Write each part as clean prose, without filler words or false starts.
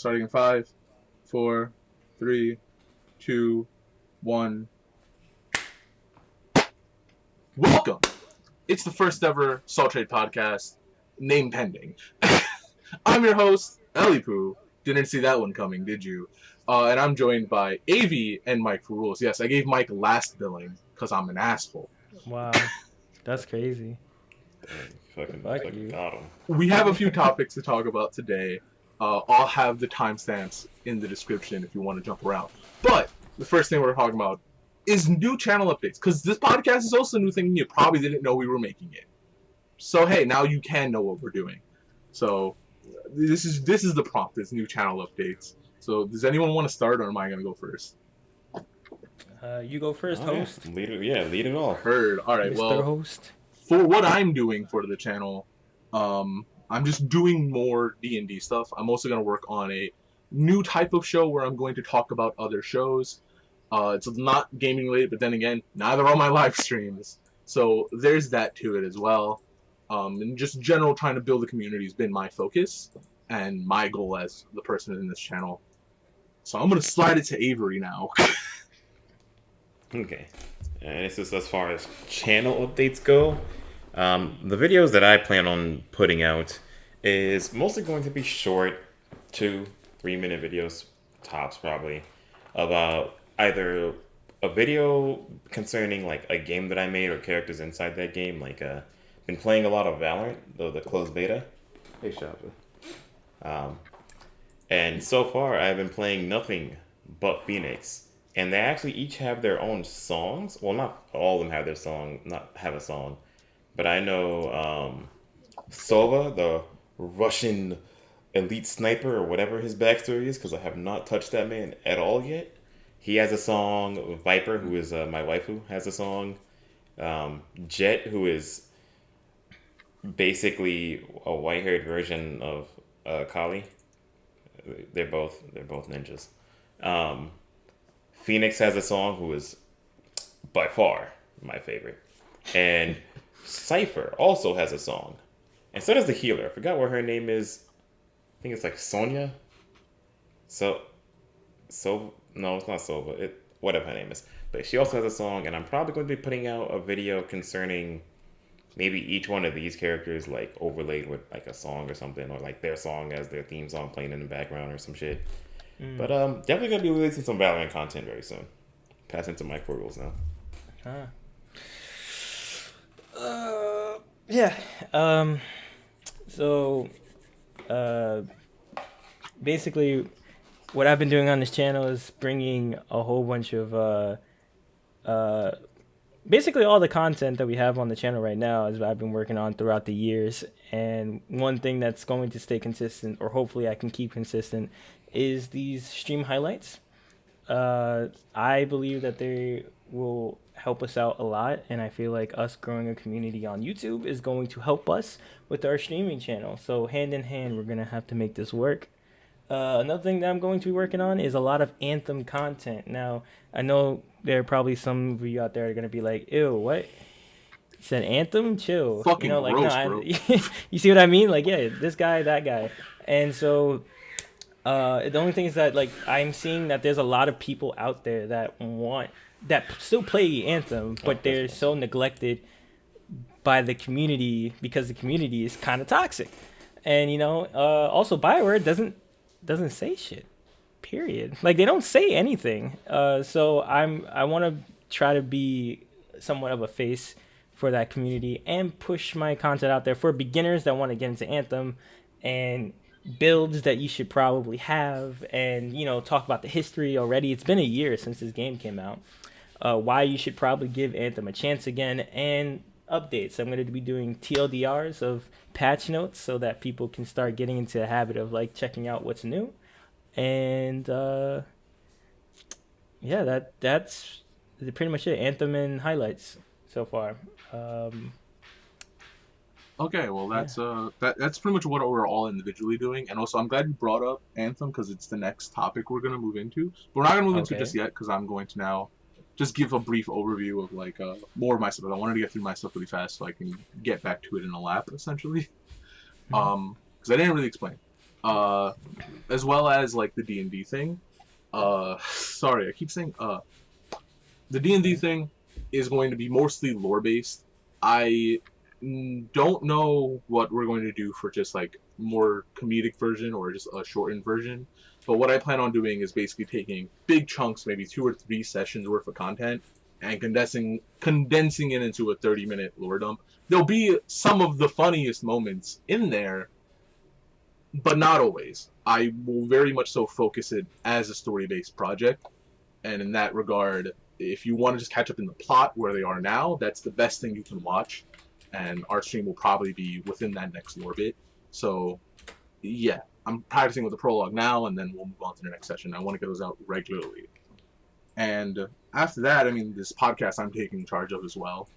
Starting in 5, 4, 3, 2, 1. Welcome! It's the first ever Salt Trade podcast, name pending. I'm your host, Ep1. Didn't see that one coming, did you? And I'm joined by AV and Mike for rules. Yes, I gave Mike last billing because I'm an asshole. Wow, that's crazy. Fucking you. got him. We have a few topics to talk about today. I'll have the timestamps in the description if you want to jump around. But the first thing we're talking about is new channel updates, because this podcast is also a new thing. You probably didn't know we were making it. So hey, now you can know what we're doing. So this is the prompt. It's new channel updates. So does anyone want to start, or am I gonna go first? You go first, host. Lead it off. Heard. All right. Mr. Well, Host. for what I'm doing for the channel, I'm just doing more D&D stuff. I'm also gonna work on a new type of show where I'm going to talk about other shows. It's not gaming related, but then again, neither are my live streams. So there's that to it as well. And just general trying to build a community has been my focus and my goal as the person in this channel. So I'm going to slide it to Avery now. Okay. And this is as far as channel updates go. The videos that I plan on putting out is mostly going to be short, 2-3 minute videos, tops probably, about either a video concerning like a game that I made or characters inside that game. Like, been playing a lot of Valorant, the closed beta. Hey, Shopper. And so far, I've been playing nothing but Phoenix. And they actually each have their own songs. Well, not all of them have a song. But I know Sova, the Russian elite sniper, or whatever his backstory is, because I have not touched that man at all yet. He has a song. Viper, who is my waifu, has a song. Jet, who is basically a white-haired version of Kali. They're both ninjas. Phoenix has a song, who is by far my favorite. And Cypher also has a song. And so does the healer. I forgot what her name is. I think it's like Sonya. No, it's not Sova. Whatever her name is. But she also has a song, and I'm probably going to be putting out a video concerning maybe each one of these characters, like overlaid with like a song or something, or like their song as their theme song playing in the background or some shit. But definitely gonna be releasing some Valorant content very soon. Passing to Mike for rules now. Yeah. So, basically, what I've been doing on this channel is bringing a whole bunch of basically all the content that we have on the channel right now is what I've been working on throughout the years. And one thing that's going to stay consistent, or hopefully I can keep consistent, is these stream highlights. I believe that they will help us out a lot, and I feel like us growing a community on YouTube is going to help us with our streaming channel. So hand in hand, we're going to have to make this work. Another thing that I'm going to be working on is a lot of Anthem content. Now, I know there are probably some of you out there that are going to be like, ew, what? You said Anthem? Chill. Fucking gross, bro. You see what I mean? Like, yeah, this guy, that guy. And so the only thing is that, like, I'm seeing that there's a lot of people out there that still play Anthem, but they're so neglected by the community because the community is kind of toxic. And, also Bioware doesn't say shit, period. Like, they don't say anything. So I want to try to be somewhat of a face for that community and push my content out there for beginners that want to get into Anthem and builds that you should probably have, and talk about the history already. It's been a year since this game came out. Why you should probably give Anthem a chance again, and updates. I'm going to be doing TLDRs of patch notes so that people can start getting into the habit of like checking out what's new. And that's pretty much it. Anthem and highlights so far. Okay, well that's pretty much what we're all individually doing, and also I'm glad you brought up Anthem because it's the next topic we're gonna move into. But we're not gonna move into it just yet because I'm going to now just give a brief overview of like more of my stuff. I wanted to get through my stuff really fast so I can get back to it in a lap essentially. Because I didn't really explain. uh, as well as like the D&D thing. Sorry, I keep saying the D&D thing is going to be mostly lore based. I don't know what we're going to do for just like more comedic version or just a shortened version. But what I plan on doing is basically taking big chunks, maybe 2 or 3 sessions worth of content, and condensing it into a 30-minute lore dump. There'll be some of the funniest moments in there, but not always. I will very much so focus it as a story based project, and in that regard, if you want to just catch up in the plot where they are now, that's the best thing you can watch. And our stream will probably be within that next lore bit. So, yeah, I'm practicing with the prologue now, and then we'll move on to the next session. I want to get those out regularly. And after that, I mean, this podcast I'm taking charge of as well.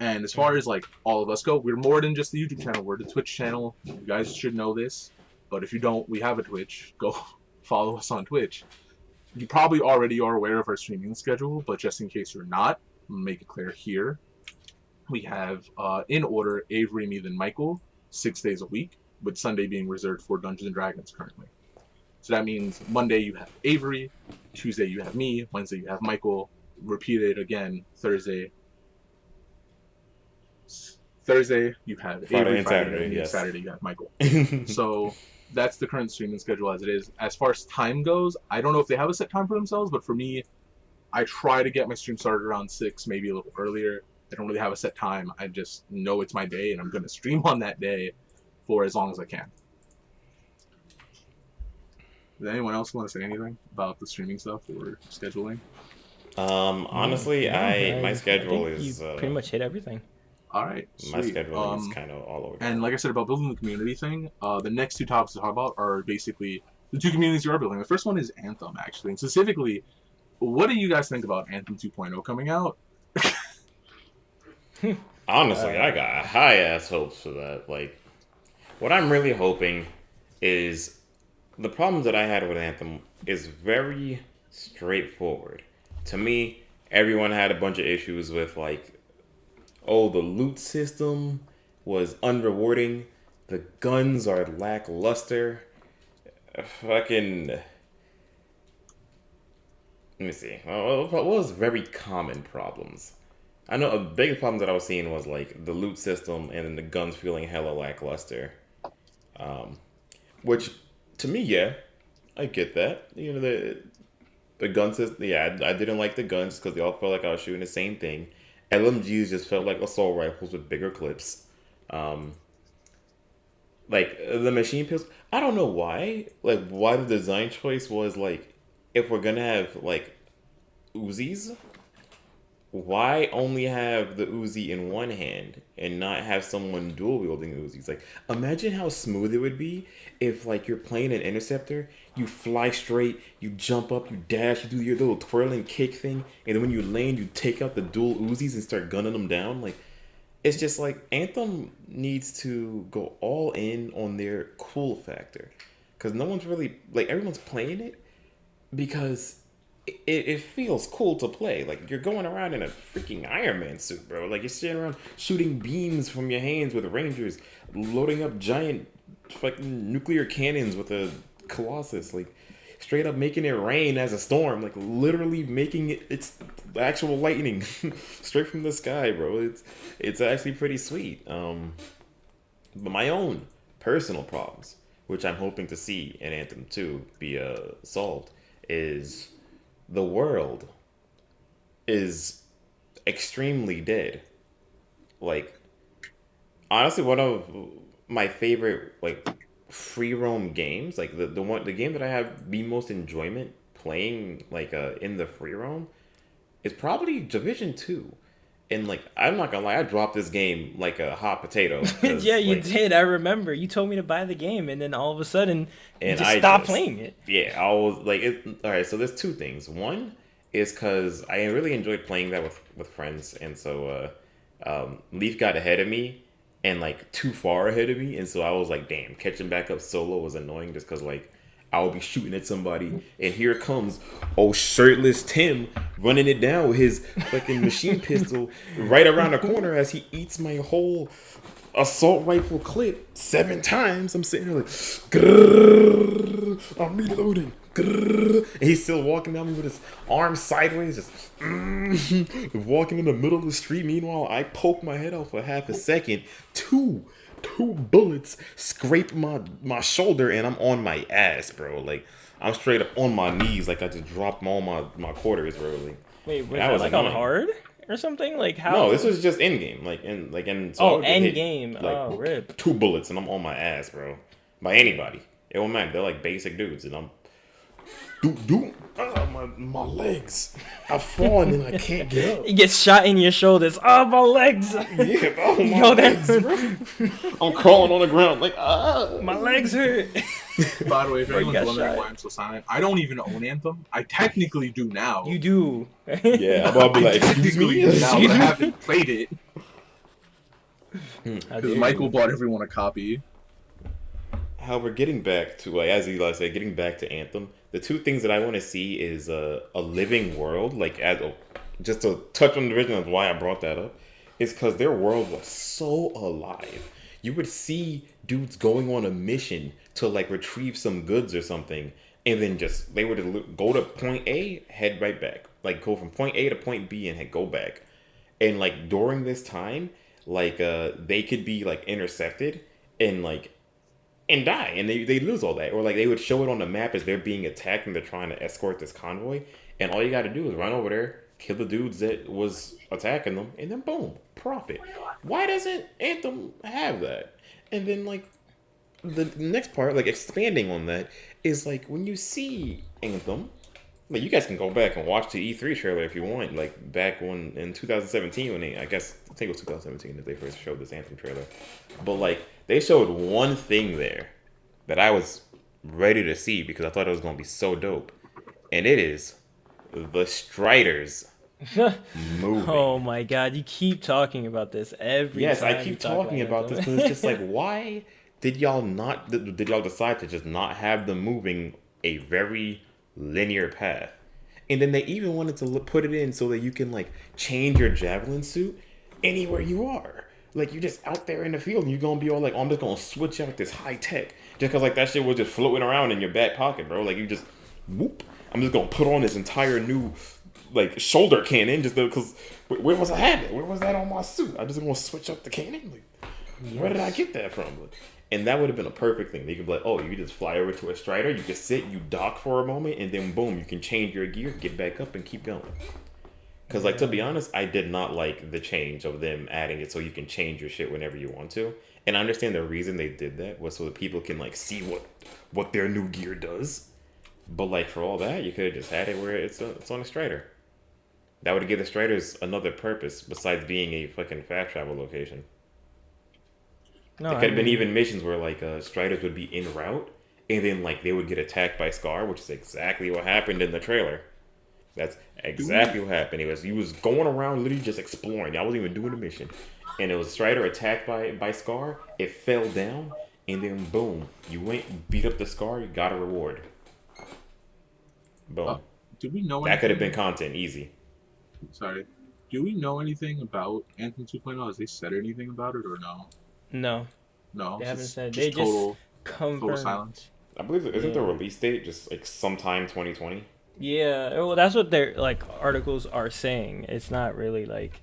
And as far as like all of us go, we're more than just the YouTube channel. We're the Twitch channel. You guys should know this. But if you don't, we have a Twitch. Go follow us on Twitch. You probably already are aware of our streaming schedule, but just in case you're not, I'll make it clear here. We have, in order, Avery, me, then Michael, 6 days a week, with Sunday being reserved for Dungeons & Dragons currently. So that means Monday you have Avery, Tuesday you have me, Wednesday you have Michael, repeat it again, Thursday you have Friday Avery, and Friday Saturday, and yes. Saturday you have Michael. So that's the current streaming schedule as it is. As far as time goes, I don't know if they have a set time for themselves, but for me, I try to get my stream started around 6, maybe a little earlier. I don't really have a set time. I just know it's my day, and I'm going to stream on that day for as long as I can. Does anyone else want to say anything about the streaming stuff or scheduling? Honestly, my schedule I think is you pretty much hit everything. All right, my sweet. schedule is kind of all over. And like I said about building the community thing, the next 2 topics to talk about are basically the 2 communities you are building. The first one is Anthem, actually, and specifically, what do you guys think about Anthem 2.0 coming out? Honestly, I got high ass hopes for that. Like, what I'm really hoping is the problems that I had with Anthem is very straightforward. To me, everyone had a bunch of issues with like, oh, the loot system was unrewarding, the guns are lackluster. Fucking. Let me see. What was very common problems? I know a big problem that I was seeing was like the loot system and then the guns feeling hella lackluster. Which, to me, yeah, I get that. You know, the gun system, yeah, I didn't like the guns because they all felt like I was shooting the same thing. LMGs just felt like assault rifles with bigger clips. Like, the machine pistols, I don't know why. Like, why the design choice was like, if we're gonna have, like, Uzis, why only have the Uzi in one hand and not have someone dual wielding Uzis? Like, imagine how smooth it would be if, like, you're playing an interceptor, you fly straight, you jump up, you dash, you do your little twirling kick thing, and then when you land, you take out the dual Uzis and start gunning them down. Like, it's just like Anthem needs to go all in on their cool factor, because no one's really, like, everyone's playing it because it feels cool to play. Like, you're going around in a freaking Iron Man suit, bro. Like, you're sitting around shooting beams from your hands with Rangers, loading up giant fucking nuclear cannons with a Colossus, like, straight up making it rain as a storm, like, literally making it's actual lightning straight from the sky, bro. It's actually pretty sweet. But my own personal problems, which I'm hoping to see in Anthem 2 be solved, is the world is extremely dead. Like, honestly, one of my favorite, like, free roam games, like the game that I have the most enjoyment playing, like, in the free roam, is probably Division 2. And, like, I'm not gonna lie, I dropped this game like a hot potato. Yeah, you like, did. I remember. You told me to buy the game, and then all of a sudden, you and just I stopped just- playing it. Yeah, I was like, all right. So there's 2 things. One is because I really enjoyed playing that with friends, and so Leaf got ahead of me, and like too far ahead of me, and so I was like, damn, catching back up solo was annoying just because like I would be shooting at somebody, and here comes shirtless Tim running it down with his fucking machine pistol right around the corner as he eats my whole assault rifle clip 7 times. I'm sitting there like, grrr, I'm reloading. Grrr, and he's still walking down me with his arms sideways, just walking in the middle of the street. Meanwhile, I poke my head out for half a second. Two bullets scrape my shoulder, and I'm on my ass, bro. Like, I'm straight up on my knees, like I just dropped all my quarters, bro. Like, Wait, was that like on hard or something? Like how? No, this was just in game. So end game. Like, Rip. 2 bullets and I'm on my ass, bro. By anybody. It won't matter. They're like basic dudes, and I'm my legs. I've fallen and I can't get up. You get shot in your shoulders. Oh, my legs. Yeah, my legs, bro. I'm crawling on the ground like, my legs hurt. By the way, if anyone's wondering shot. why I'm so silent, I don't even own Anthem. I technically do now. You do. Yeah, I'm about to be like, excuse me? Now, but I haven't played it. How Because Michael bought everyone a copy. However, getting back to, like, as Eli said, getting back to Anthem, the 2 things that I want to see is a living world, like, just to touch on the reason of why I brought that up, is because their world was so alive. You would see dudes going on a mission to, like, retrieve some goods or something, and then they would go to point A, head right back. Like, go from point A to point B and go back. And, like, during this time, like, they could be, like, intersected and, like, and die, and they lose all that. Or, like, they would show it on the map as they're being attacked and they're trying to escort this convoy, and all you gotta do is run over there, kill the dudes that was attacking them, and then boom, profit. Why doesn't Anthem have that? And then, like, the next part, like, expanding on that, is, like, when you see Anthem, like, you guys can go back and watch the E3 trailer if you want, like, back in 2017, when I think it was 2017 that they first showed this Anthem trailer. But, like, they showed one thing there that I was ready to see because I thought it was going to be so dope. And it is the Striders moving. Oh my god, you keep talking about this every Yes, time. I keep talking about this because it's just like, why did y'all decide to just not have them moving a very linear path? And then they even wanted to put it in so that you can, like, change your javelin suit anywhere you are. Like, you're just out there in the field and you're gonna be all like, oh, I'm just gonna switch out this high tech just because, like, that shit was just floating around in your back pocket, bro. Like, you just whoop, I'm just gonna put on this entire new, like, shoulder cannon just because where was I had it? Where was that on my suit? I'm just gonna switch up the cannon. Like, where did I get that from? Like, and that would have been a perfect thing. You could be like, oh, you could just fly over to a Strider, you could sit, you dock for a moment, and then boom, you can change your gear, get back up, and keep going. Because, like, to be honest, I did not like the change of them adding it so you can change your shit whenever you want to. And I understand the reason they did that was so that people can, like, see what their new gear does. But, like, for all that, you could have just had it where it's on a Strider. That would give the Striders another purpose besides being a fucking fast travel location. No, There could have been even missions where, like, Striders would be en route, and then, like, they would get attacked by Scar, which is exactly what happened in the trailer. That's exactly what happened. He was going around literally just exploring. I wasn't even doing the mission. And it was a Strider attacked by Scar. It fell down, and then boom. You went, beat up the Scar, you got a reward. Boom. Do we know that could have been content, easy. Sorry. Do we know anything about Anthem 2.0? Has they said anything about it or no? No. No. They haven't said. Just They total confirmed. silence. I believe, isn't the release date just, like, sometime 2020? Yeah, well, that's what their, like, articles are saying. It's not really, like,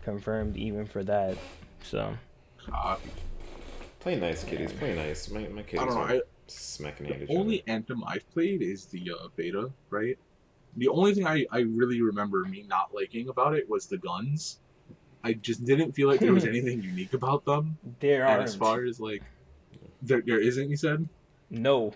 confirmed even for that. So. Copy. Play nice, kiddies. Play nice. My kids are smacking at each other. Only Anthem I've played is the beta, right? The only thing I really remember me not liking about it was the guns. I just didn't feel like there was anything unique about them. There and aren't. as far as, like, there isn't, you said? No.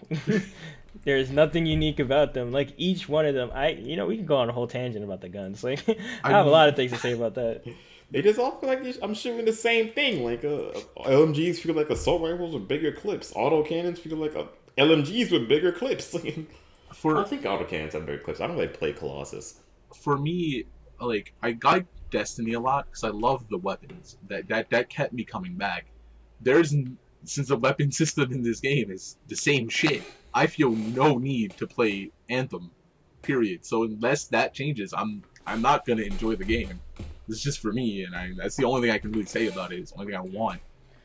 There's nothing unique about them. Like, each one of them, we can go on a whole tangent about the guns. Like, I have a lot of things to say about that. They just all feel like I'm shooting the same thing. Like, LMGs feel like assault rifles with bigger clips. Autocannons feel like LMGs with bigger clips. I think autocannons have bigger clips. I don't really play Colossus. For me, like, I got Destiny a lot because I love the weapons. That kept me coming back. Since the weapon system in this game is the same shit, I feel no need to play Anthem, period. So unless that changes, I'm not gonna enjoy the game. This is just for me, and that's the only thing I can really say about it. It's the only thing I want.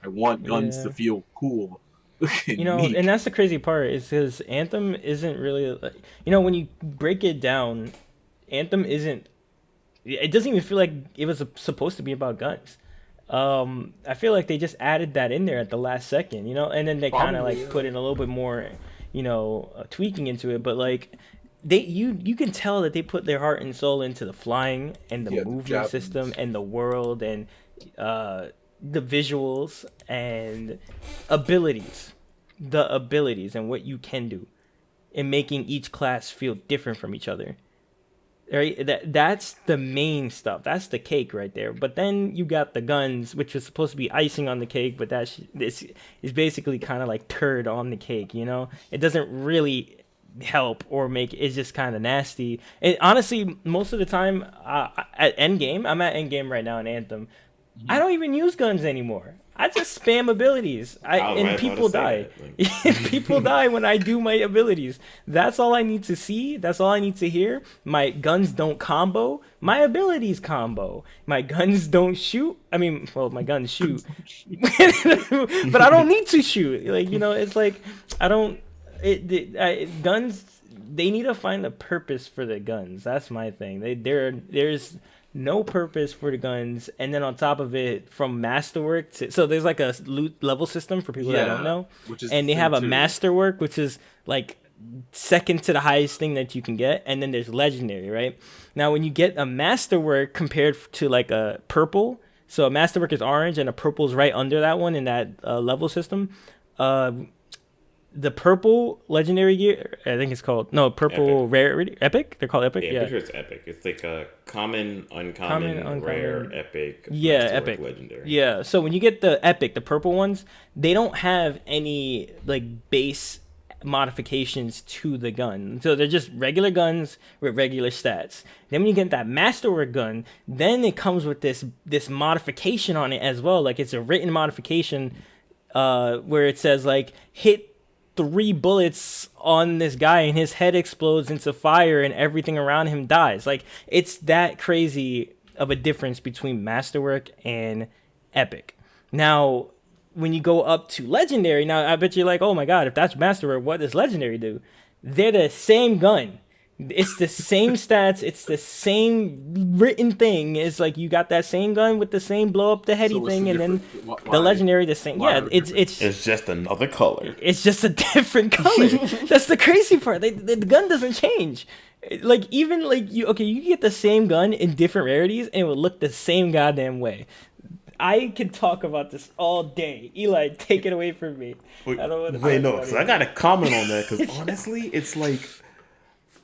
I want guns to Yeah. feel cool You and know, and neat. that's the crazy part is because Anthem isn't really like, when you break it down, Anthem isn't. It doesn't even feel like it was supposed to be about guns. I feel like they just added that in there at the last second, and then they kind of Probably, like yeah. put in a little bit more, tweaking into it. But like, you can tell that they put their heart and soul into the flying and the Yeah, the movement system javelins. and the world and uh, the visuals and abilities, the abilities and what you can do, and making each class feel different from each other. Right, that's the main stuff. That's the cake right there. But then you got the guns, which was supposed to be icing on the cake, but this is basically kind of like turd on the cake. It doesn't really help or make it's just kind of nasty. And honestly, most of the time, at endgame, I'm at endgame right now in Anthem. I Mhm. don't even use guns anymore. I just spam abilities. I was And right about to people say die. that. Like, People die when I do my abilities. That's all I need to see. That's all I need to hear. My guns don't combo. My abilities combo. My guns don't shoot. I mean, well, my guns shoot, but I don't need to shoot. Like it's like I don't. Guns. They need to find a purpose for the guns. That's my thing. There's no purpose for the guns, and then on top of it, from masterwork so there's like a loot level system for people that don't Yeah, know, which is the and they thing have a too. masterwork, which is like second to the highest thing that you can get, and then there's legendary. Right now, when you get a masterwork compared to like a purple, so a masterwork is orange and a purple is right under that one in that level system. uh the purple legendary gear, I think it's called, no, epic. purple rare epic. They're called epic. Yeah, I'm Yeah, pretty sure it's epic. It's like a common, common, uncommon, rare, uncommon. epic, Yeah, masterwork, epic. legendary. Yeah. So when you get the epic, the purple ones, they don't have any like base modifications to the gun. So they're just regular guns with regular stats. Then when you get that masterwork gun, then it comes with this modification on it as well. Like it's a written modification where it says like hit 3 bullets on this guy and his head explodes into fire and everything around him dies. Like it's that crazy of a difference between masterwork and epic. Now, when you go up to legendary, now I bet you're like, oh my god, if that's masterwork, what does legendary do? They're the same gun. It's the same stats. It's the same written thing. It's like you got that same gun with the same blow up the heady So what's the thing, and then difference? the legendary the same. Why Yeah, are the it's difference? it's It's just another color. it's just a different color. That's the crazy part. The gun doesn't change. Like even like you get the same gun in different rarities and it would look the same goddamn way. I could talk about this all day. Eli, take it away from me. Wait, I don't want to wait, talk no, about because I it. got to comment on that. Because honestly, it's like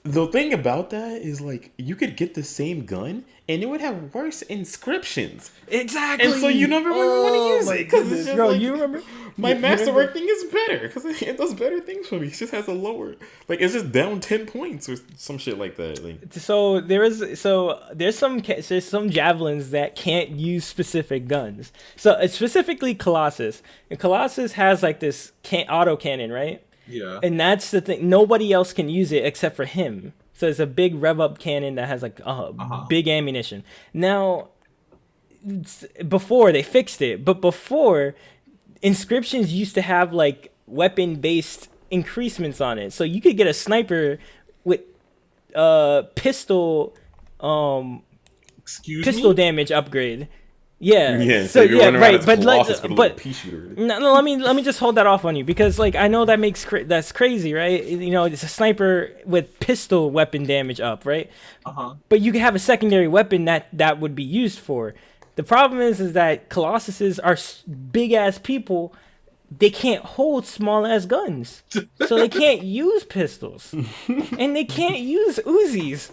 the thing about that is like you could get the same gun and it would have worse inscriptions, Exactly. and so you never would want to Oh use my it because it's goodness, just bro! like You remember? my You remember? masterwork thing is better because it does better things for me. It just has a lower, like it's just down 10 points or some shit like that. Like There's some javelins that can't use specific guns. So it's specifically Colossus, and Colossus has like this auto cannon, right? Yeah. And that's the thing. Nobody else can use it except for him. So it's a big rev up cannon that has like Uh-huh. big ammunition. Now, before they fixed it, but before inscriptions used to have like weapon based increasements on it. So you could get a sniper with pistol Excuse pistol me? damage upgrade. Yeah. yeah, so you're yeah, running around right. as But Colossus with a little but pea shooter. no, let me just hold that off on you because like I know that that's crazy, right? It's a sniper with pistol weapon damage up, right? Uh-huh. But you can have a secondary weapon that would be used for. The problem is that Colossuses are big ass people. They can't hold small ass guns, so they can't use pistols, and they can't use Uzis.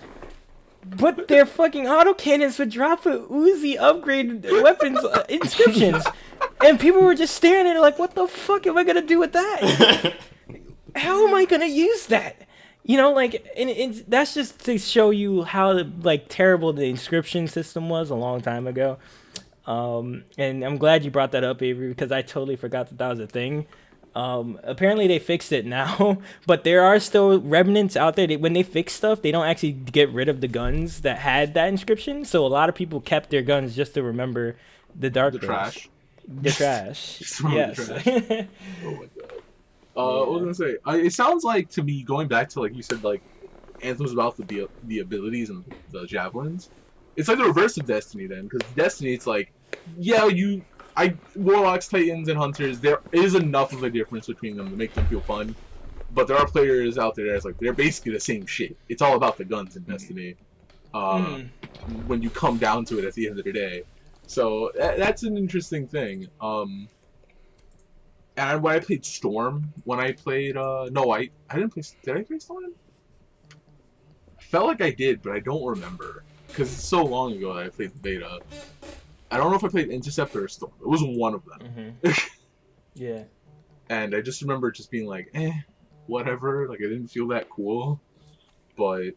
But their fucking autocannons would drop a Uzi upgrade weapons inscriptions, and people were just staring at it like, "What the fuck am I gonna do with that? How am I gonna use that?" Like, and that's just to show you how like terrible the inscription system was a long time ago. And I'm glad you brought that up, Avery, because I totally forgot that was a thing. Apparently they fixed it now, but there are still remnants out there. When they fix stuff, they don't actually get rid of the guns that had that inscription. So a lot of people kept their guns just to remember the dark The days. trash. The trash. Just throw the Yes. trash. Oh my god. What was I gonna say? It sounds like to me, going back to like you said, like Anthem's about the abilities and the javelins. It's like the reverse of Destiny then, because Destiny, it's like, yeah, Warlocks, Titans, and Hunters. There is enough of a difference between them to make them feel fun, but there are players out there that's like they're basically the same shit. It's all about the guns in Destiny. When you come down to it at the end of the day, so that's an interesting thing. And when I played Storm, no, I didn't play. Did I play Storm? I felt like I did, but I don't remember because it's so long ago that I played the beta. I don't know if I played Interceptor or Storm. It was one of them. Yeah. And I just remember just being like, whatever. Like I didn't feel that cool, but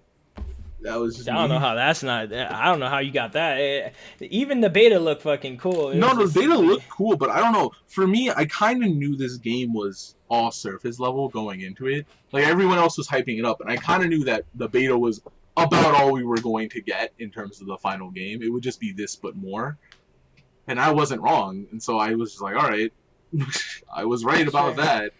that was just. I don't know how that's not. I don't know how you got that. Even the beta looked fucking cool. The beta looked cool, but I don't know. For me, I kind of knew this game was all surface level going into it. Like everyone else was hyping it up, and I kind of knew that the beta was about all we were going to get in terms of the final game. It would just be this, but more. And I wasn't wrong, and so I was just like, all right, I was right about that.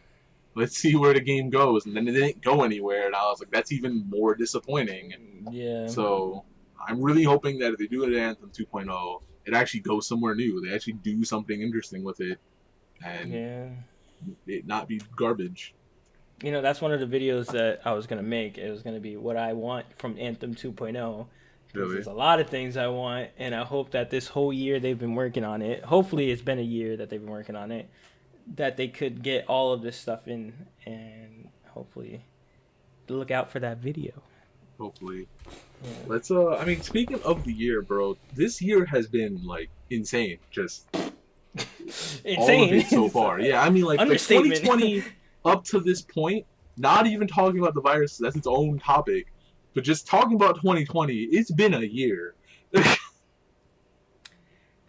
Let's see where the game goes, and then it didn't go anywhere, and I was like, that's even more disappointing. And yeah. So I'm really hoping that if they do it at Anthem 2.0, it actually goes somewhere new. They actually do something interesting with it, and it not be garbage. You know, that's one of the videos that I was gonna make. It was gonna be what I want from Anthem 2.0. Really? There's a lot of things I want, and I hope that this whole year they've been working on it. Hopefully, it's been a year that they've been working on it. That they could get all of this stuff in, and hopefully look out for that video. Hopefully. Yeah. Let's I mean, speaking of the year, bro, this year has been like insane. Just insane all of it so far. Yeah, I mean like 2020 up to this point, not even talking about the virus, that's its own topic, but just talking about 2020, it's been a year. It's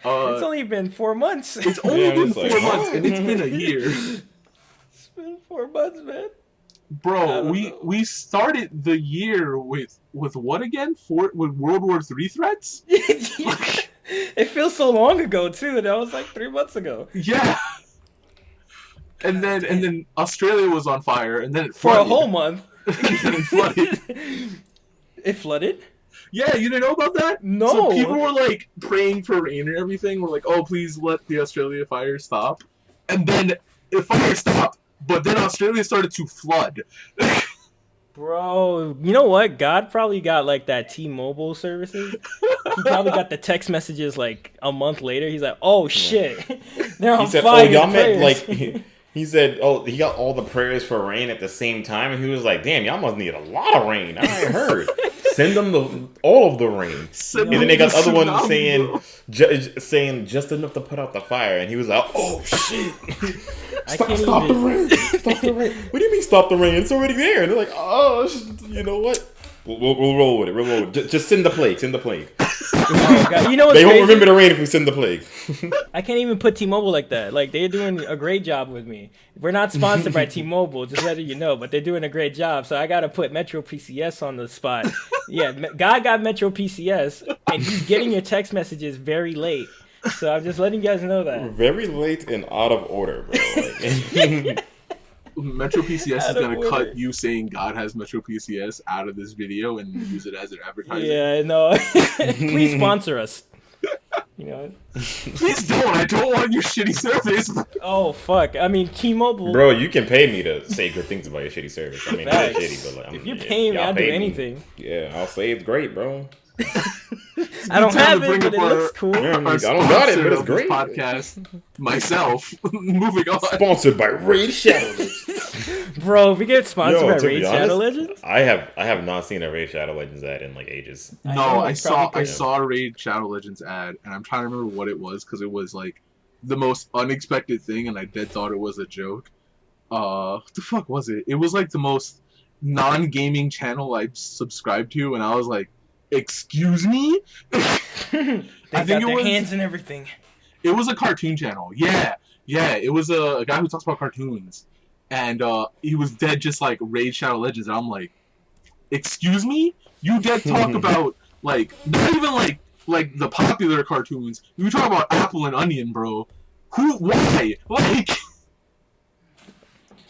only been 4 months. It's only been 4 months, and it's been a year. It's been 4 months, man. Bro, we started the year with what again? With World War III threats? It feels so long ago too. That was like 3 months ago. Yeah. And then Australia was on fire, and then it flooded. For a whole month. And it flooded. It flooded? Yeah, you didn't know about that? No. So people were like praying for rain and everything. We're like, oh, please let the Australia fire stop. And then the fire stopped, but then Australia started to flood. Bro, you know what? God probably got like that T-Mobile services. He probably got the text messages like a month later. He's like, oh shit, they're on fire. Oh, y'all meant like. He said, "Oh, he got all the prayers for rain at the same time," and he was like, "Damn, y'all must need a lot of rain." I ain't heard. Send them all of the rain, and then they got the other one saying just enough to put out the fire, and he was like, "Oh shit, stop the rain, stop the rain." What do you mean stop the rain? It's already there. And they're like, "Oh, you know what? We'll roll with it. We'll roll with it. Just send the plague. Send the plague." Oh, God. You know what's they crazy? won't remember the rain if we send the plague. I can't even put T-Mobile like that. Like, they're doing a great job with me. We're not sponsored by T-Mobile, just letting you know, but they're doing a great job. So I got to put Metro PCS on the spot. Yeah, God got Metro PCS, and he's getting your text messages very late. So I'm just letting you guys know that. Very late and out of order, bro. Like, Metro PCS is gonna cut you saying God has Metro PCS out of this video and use it as an advertising. Yeah, no. Please sponsor us. You know. Please don't. I don't want your shitty service. Oh fuck! I mean, T-Mobile. Bro, you can pay me to say good things about your shitty service. I mean, it's shitty, but like, if you pay me, I'll do anything. Yeah, I'll say it's great, bro. I don't have it, but it looks cool. I don't got it, but it's great. Podcast myself. Moving on. Sponsored by Raid Shadow Legends. Bro, if we get sponsored by Raid Shadow Legends, I have not seen a Raid Shadow Legends ad in like ages. No, I saw a Raid Shadow Legends ad, and I'm trying to remember what it was because it was like the most unexpected thing, and I dead thought it was a joke. What the fuck was it? It was like the most non-gaming channel I subscribed to, and I was like, excuse me? They got their hands in everything. It was a cartoon channel. Yeah. It was a guy who talks about cartoons. And he was dead just like Raid Shadow Legends. And I'm like, excuse me? You dead talk about, like, not even like the popular cartoons. You talk about Apple and Onion, bro. Who? Why? Like,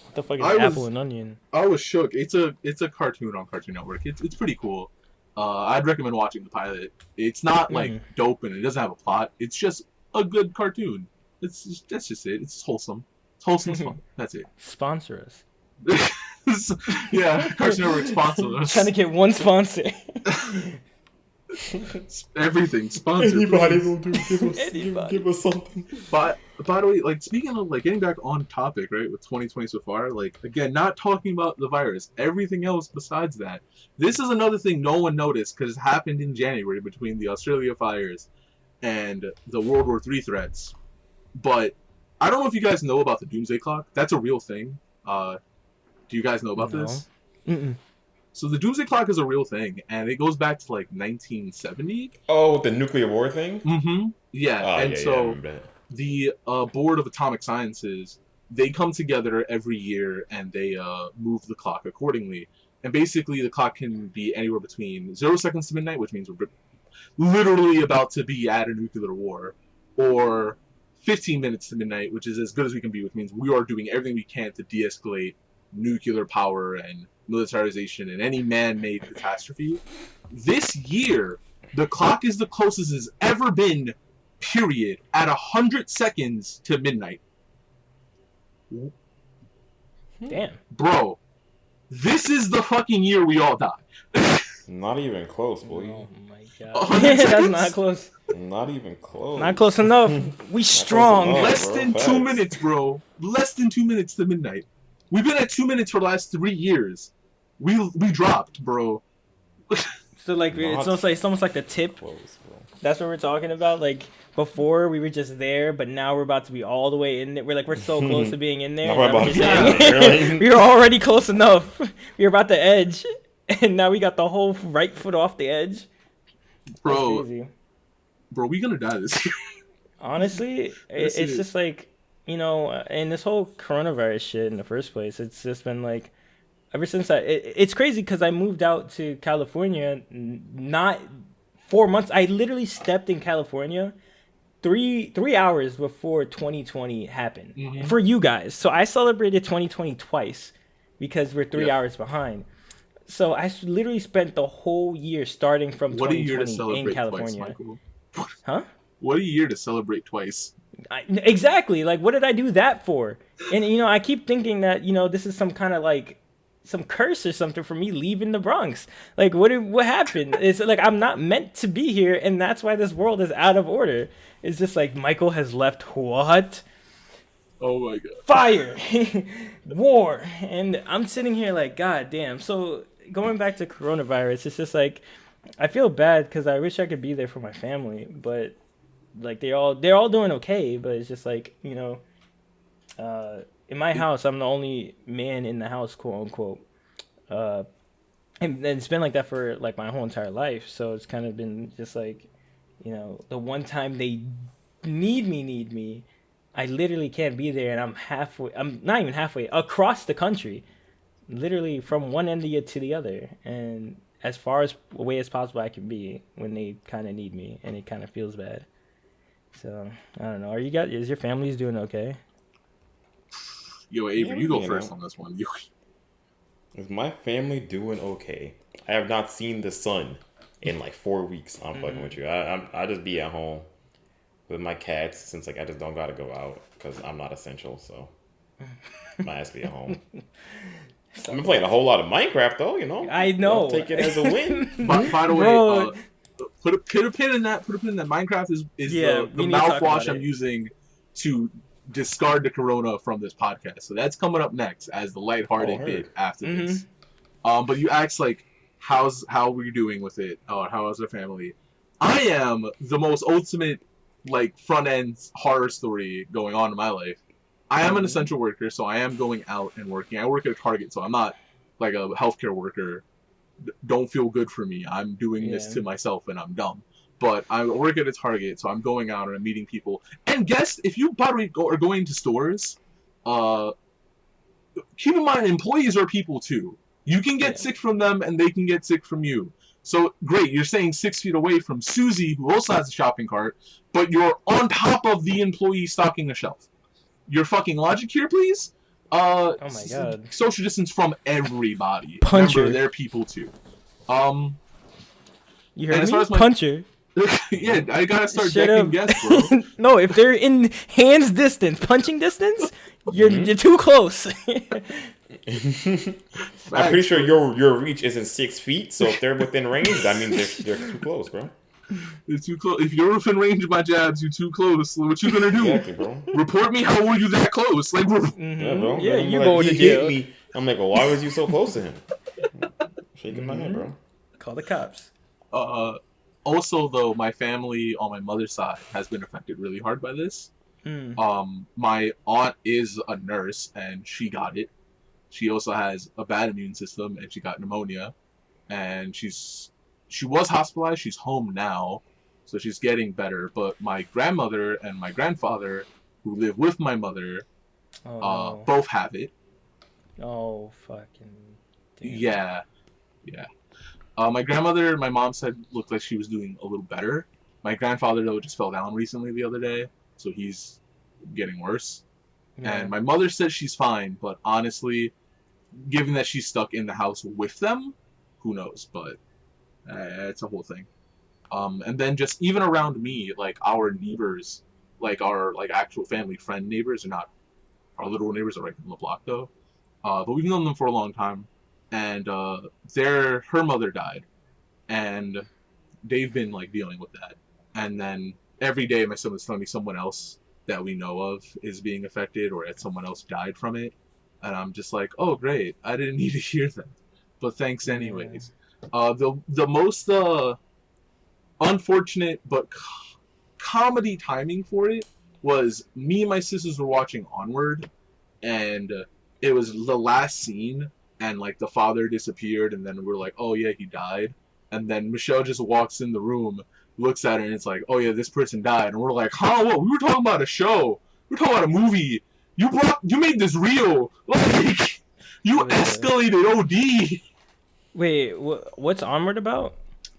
What the fuck is I was- Apple and Onion? I was shook. It's a cartoon on Cartoon Network. It's pretty cool. I'd recommend watching the pilot. It's not like dope and it doesn't have a plot. It's just a good cartoon. That's just it. It's wholesome. It's wholesome fun. That's it. Sponsor us. Yeah, Cartoon Network sponsor us. Trying to get one sponsor. Everything sponsored. Anybody please. will do. Give us something. But by the way, like speaking of like getting back on topic, right, with 2020 so far, like again, not talking about the virus, everything else besides that. This is another thing no one noticed because it happened in January between the Australia fires and the World War III threats. But I don't know if you guys know about the Doomsday Clock. That's a real thing. Do you guys know about this? Mm-mm. So the Doomsday Clock is a real thing, and it goes back to like 1970. Oh, the nuclear war thing. Mm-hmm. Yeah, Oh, and yeah, so. yeah, I remember that. The Board of Atomic Sciences, they come together every year and they move the clock accordingly. And basically, the clock can be anywhere between 0 seconds to midnight, which means we're literally about to be at a nuclear war, or 15 minutes to midnight, which is as good as we can be, which means we are doing everything we can to de-escalate nuclear power and militarization and any man-made catastrophe. This year, the clock is the closest it's ever been, period, at 100 seconds to midnight. Damn. Bro, this is the fucking year we all die. Not even close, boy. Oh my god. 100 That's seconds? not close. Not even close. Not close enough. We strong. enough. Less bro, than facts. 2 minutes, bro. Less than 2 minutes to midnight. We've been at 2 minutes for the last 3 years. We dropped, bro. So like it's almost like the tip. Close, bro. That's what we're talking about. Like before we were just there, but now we're about to be all the way in there. We're so close to being in there. Now we're Is that what about you're to be saying? in there, like- We were already close enough. We were about the edge, and now we got the whole right foot off the edge. That's Bro, crazy. bro, we gonna die this year. Honestly, This it's is- just like, and this whole coronavirus shit in the first place, it's just been like, ever since it's crazy because I moved out to California not 4 months. I literally stepped in California three hours before 2020 happened Mhm. for you guys. So I celebrated 2020 twice because we're 3 Yeah. hours behind. So I literally spent the whole year starting from What a year to 2020 in celebrate twice, California. Michael. Huh? What a year to celebrate twice. Exactly. Like, what did I do that for? And I keep thinking that this is some kind of like some curse or something for me leaving the Bronx. Like, what happened? It's like I'm not meant to be here, and that's why this world is out of order. It's just like Michael has left. What? Oh my god. Fire, war, and I'm sitting here like, God damn. So going back to coronavirus, it's just like I feel bad because I wish I could be there for my family, but like they're all doing okay. But it's just like in my house, I'm the only man in the house, quote unquote. And it's been like that for like my whole entire life. So it's kind of been just like, the one time they need me, I literally can't be there, and I'm not even halfway across the country, literally from one end of it to the other, and as far as away as possible I can be when they kind of need me, and it kind of feels bad. So I don't know. Is your family's doing okay? Yo, Avery, you go you first know. on this one. Is my family doing okay? I have not seen the sun in like 4 weeks. I'm fucking with you. I just be at home with my cats since like I just don't gotta go out because I'm not essential. So my ass be at home. I've been playing a whole lot of Minecraft though. I know. I'll take it as a win. By the way, Bro. put a pin in that. Put a pin in that. Minecraft is Yeah, the we need to talk about mouthwash I'm it. using to discard the corona from this podcast. So that's coming up next as the lighthearted Oh, bit heard. after Mhm. this. But you asked like, how were you doing with it? Or how was our family? I am the most ultimate like front end horror story going on in my life. I am an essential worker, so I am going out and working. I work at a Target, so I'm not like a healthcare worker. Don't feel good for me. I'm doing this Yeah. to myself, and I'm dumb. But I work at a Target, so I'm going out and I'm meeting people. And guess if you, by the way, are going to stores, keep in mind employees are people too. You can get Yeah. sick from them, and they can get sick from you. So great, you're staying 6 feet away from Susie, who also has a shopping cart, but you're on top of the employee stocking a shelf. Your fucking logic here, please. Oh my god. Social distance from everybody. Puncher. Remember, they're people too. You heard as me? far as my- Puncher. Yeah, I gotta start Shut decking up. guests, bro. No, if they're in hands distance, punching distance, you're too close. I'm pretty sure your reach isn't 6 feet, so if they're within range, that means they're too close, bro. You're too close. If you're within range of my jabs, you're too close. So what you gonna do? Exactly, bro. Report me? How were you that close? Like, Yeah, bro. Yeah, I'm you like, going he to hit jail. me. I'm like, well, why was you so close to him? Shaking my head, bro. Call the cops. Also, though, my family on my mother's side has been affected really hard by this. My aunt is a nurse, and she got it. She also has a bad immune system, and she got pneumonia. And she was hospitalized. She's home now, so she's getting better. But my grandmother and my grandfather, who live with my mother, No. both have it. Oh, fucking. Damn. Yeah. My grandmother, my mom said, looked like she was doing a little better. My grandfather, though, just fell down recently the other day, so he's getting worse. Yeah. And my mother says she's fine, but honestly, given that she's stuck in the house with them, who knows? But it's a whole thing. And then just even around me, like our neighbors, like our actual family friend neighbors, are not our literal neighbors are right in the block though. But we've known them for a long time. And her mother died, and they've been like dealing with that. And then every day, my son was telling me someone else that we know of is being affected, or that someone else died from it. And I'm just like, oh great, I didn't need to hear that, but thanks anyways. The most unfortunate but comedy timing for it was me and my sisters were watching Onward, and it was the last scene. And like the father disappeared, and then we're like, oh yeah, he died. And then Michelle just walks in the room, looks at her, and it's like, oh yeah, this person died. And we're like, huh, what? We were talking about a show. We were talking about a movie. You made this real. Like, you escalated OD. Wait, what's Onward about?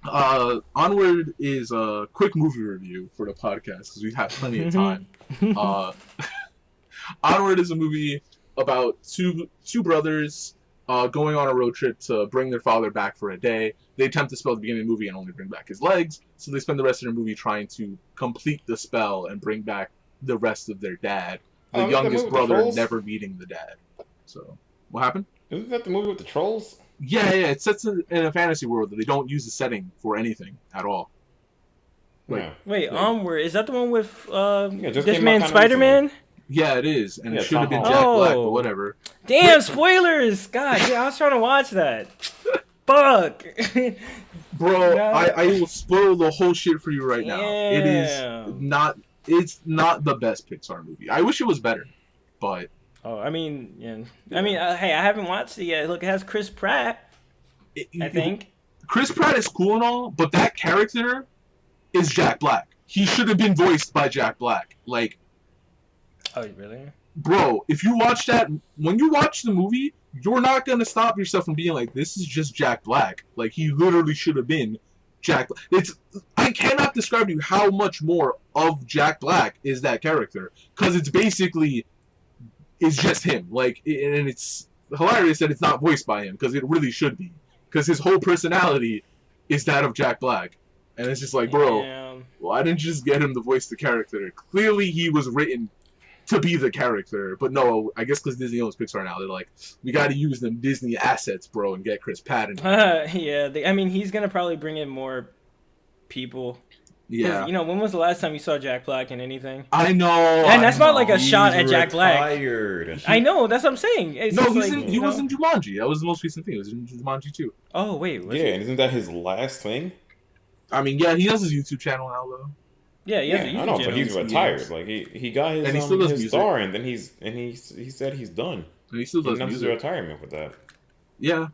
Onward is a quick movie review for the podcast because we have plenty of time. Onward is a movie about two brothers going on a road trip to bring their father back for a day. They attempt to spell at the beginning of the movie and only bring back his legs, so they spend the rest of the movie trying to complete the spell and bring back the rest of their dad. The youngest brother never meeting the dad. So, what happened? Isn't that the movie with the trolls? Yeah, it sets in a fantasy world that they don't use the setting for anything at all. Like, Wait, Onward, is that the one with just this came man out kinda Spider-Man? Yeah, it is, and Yeah, it should have been Tom Jack Holland. Black, Oh. but whatever. Damn, spoilers! God, yeah, I was trying to watch that. Fuck. Bro, No. I will spoil the whole shit for you right now. It is Damn. not. It's not the best Pixar movie. I wish it was better, but Oh, I mean, yeah. I mean, hey, I haven't watched it yet. Look, it has Chris Pratt, I think. Chris Pratt is cool and all, but that character is Jack Black. He should have been voiced by Jack Black. Like, Oh, really? bro, if you watch that, when you watch the movie, you're not gonna stop yourself from being like, this is just Jack Black. Like, he literally should have been Jack. I cannot describe to you how much more of Jack Black is that character, because it's basically just him. Like, and it's hilarious that it's not voiced by him, because it really should be, because his whole personality is that of Jack Black. And it's just like, bro, Damn. why didn't you just get him to voice the character? Clearly, he was written to be the character, but no, I guess because Disney owns Pixar now, they're like, we got to use them Disney assets, bro, and get Chris Pratt in. Yeah, I mean, he's gonna probably bring in more people. 'Cause, Yeah, you know, when was the last time you saw Jack Black in anything? I know. And that's I not like know. a shot at He's Jack Black. retired. I know, that's what I'm saying. It's No, just he's like, he was in Jumanji. That was the most recent thing. He was in Jumanji too. Oh wait, was Yeah, he? and isn't that his last thing? I mean, yeah, he has his YouTube channel now though. Yeah, he has a I YouTube know, but channel. he's retired. Like he got his And he still does his music. star, and then he said he's done. And he still He does announced his music. retirement with that. Yeah,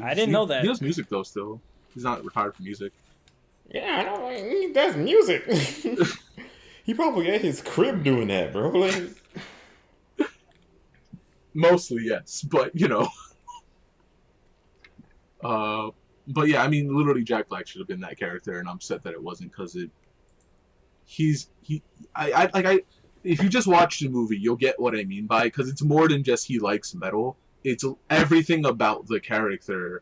I didn't know that. He does music though. Still, he's not retired from music. Yeah, I know. Like, he does music. He probably at his crib doing that, bro. Like, Mostly, yes, but you know. But yeah, I mean, literally, Jack Black should have been that character, and I'm upset that it wasn't because I if you just watch the movie, you'll get what I mean by it, because it's more than just he likes metal. It's everything about the character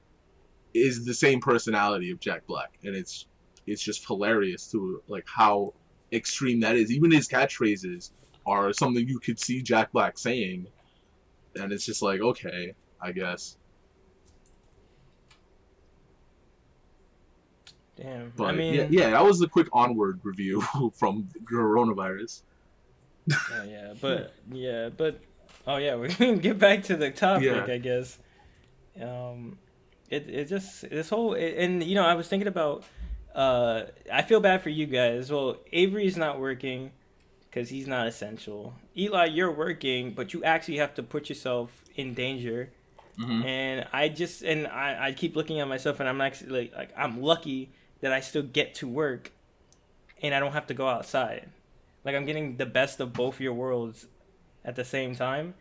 is the same personality of Jack Black, and it's just hilarious to like how extreme that is. Even his catchphrases are something you could see Jack Black saying, and it's just like, okay, I guess. Damn. But I mean, yeah, that was the quick onward review from coronavirus. but oh yeah, we can get back to the topic, Yeah. I guess. It just this whole and you know I was thinking about I feel bad for you guys. Well, Avery's not working because he's not essential. Eli, you're working, but you actually have to put yourself in danger. Mm-hmm. And I keep looking at myself and I'm actually like I'm lucky that I still get to work and I don't have to go outside. Like I'm getting the best of both your worlds at the same time.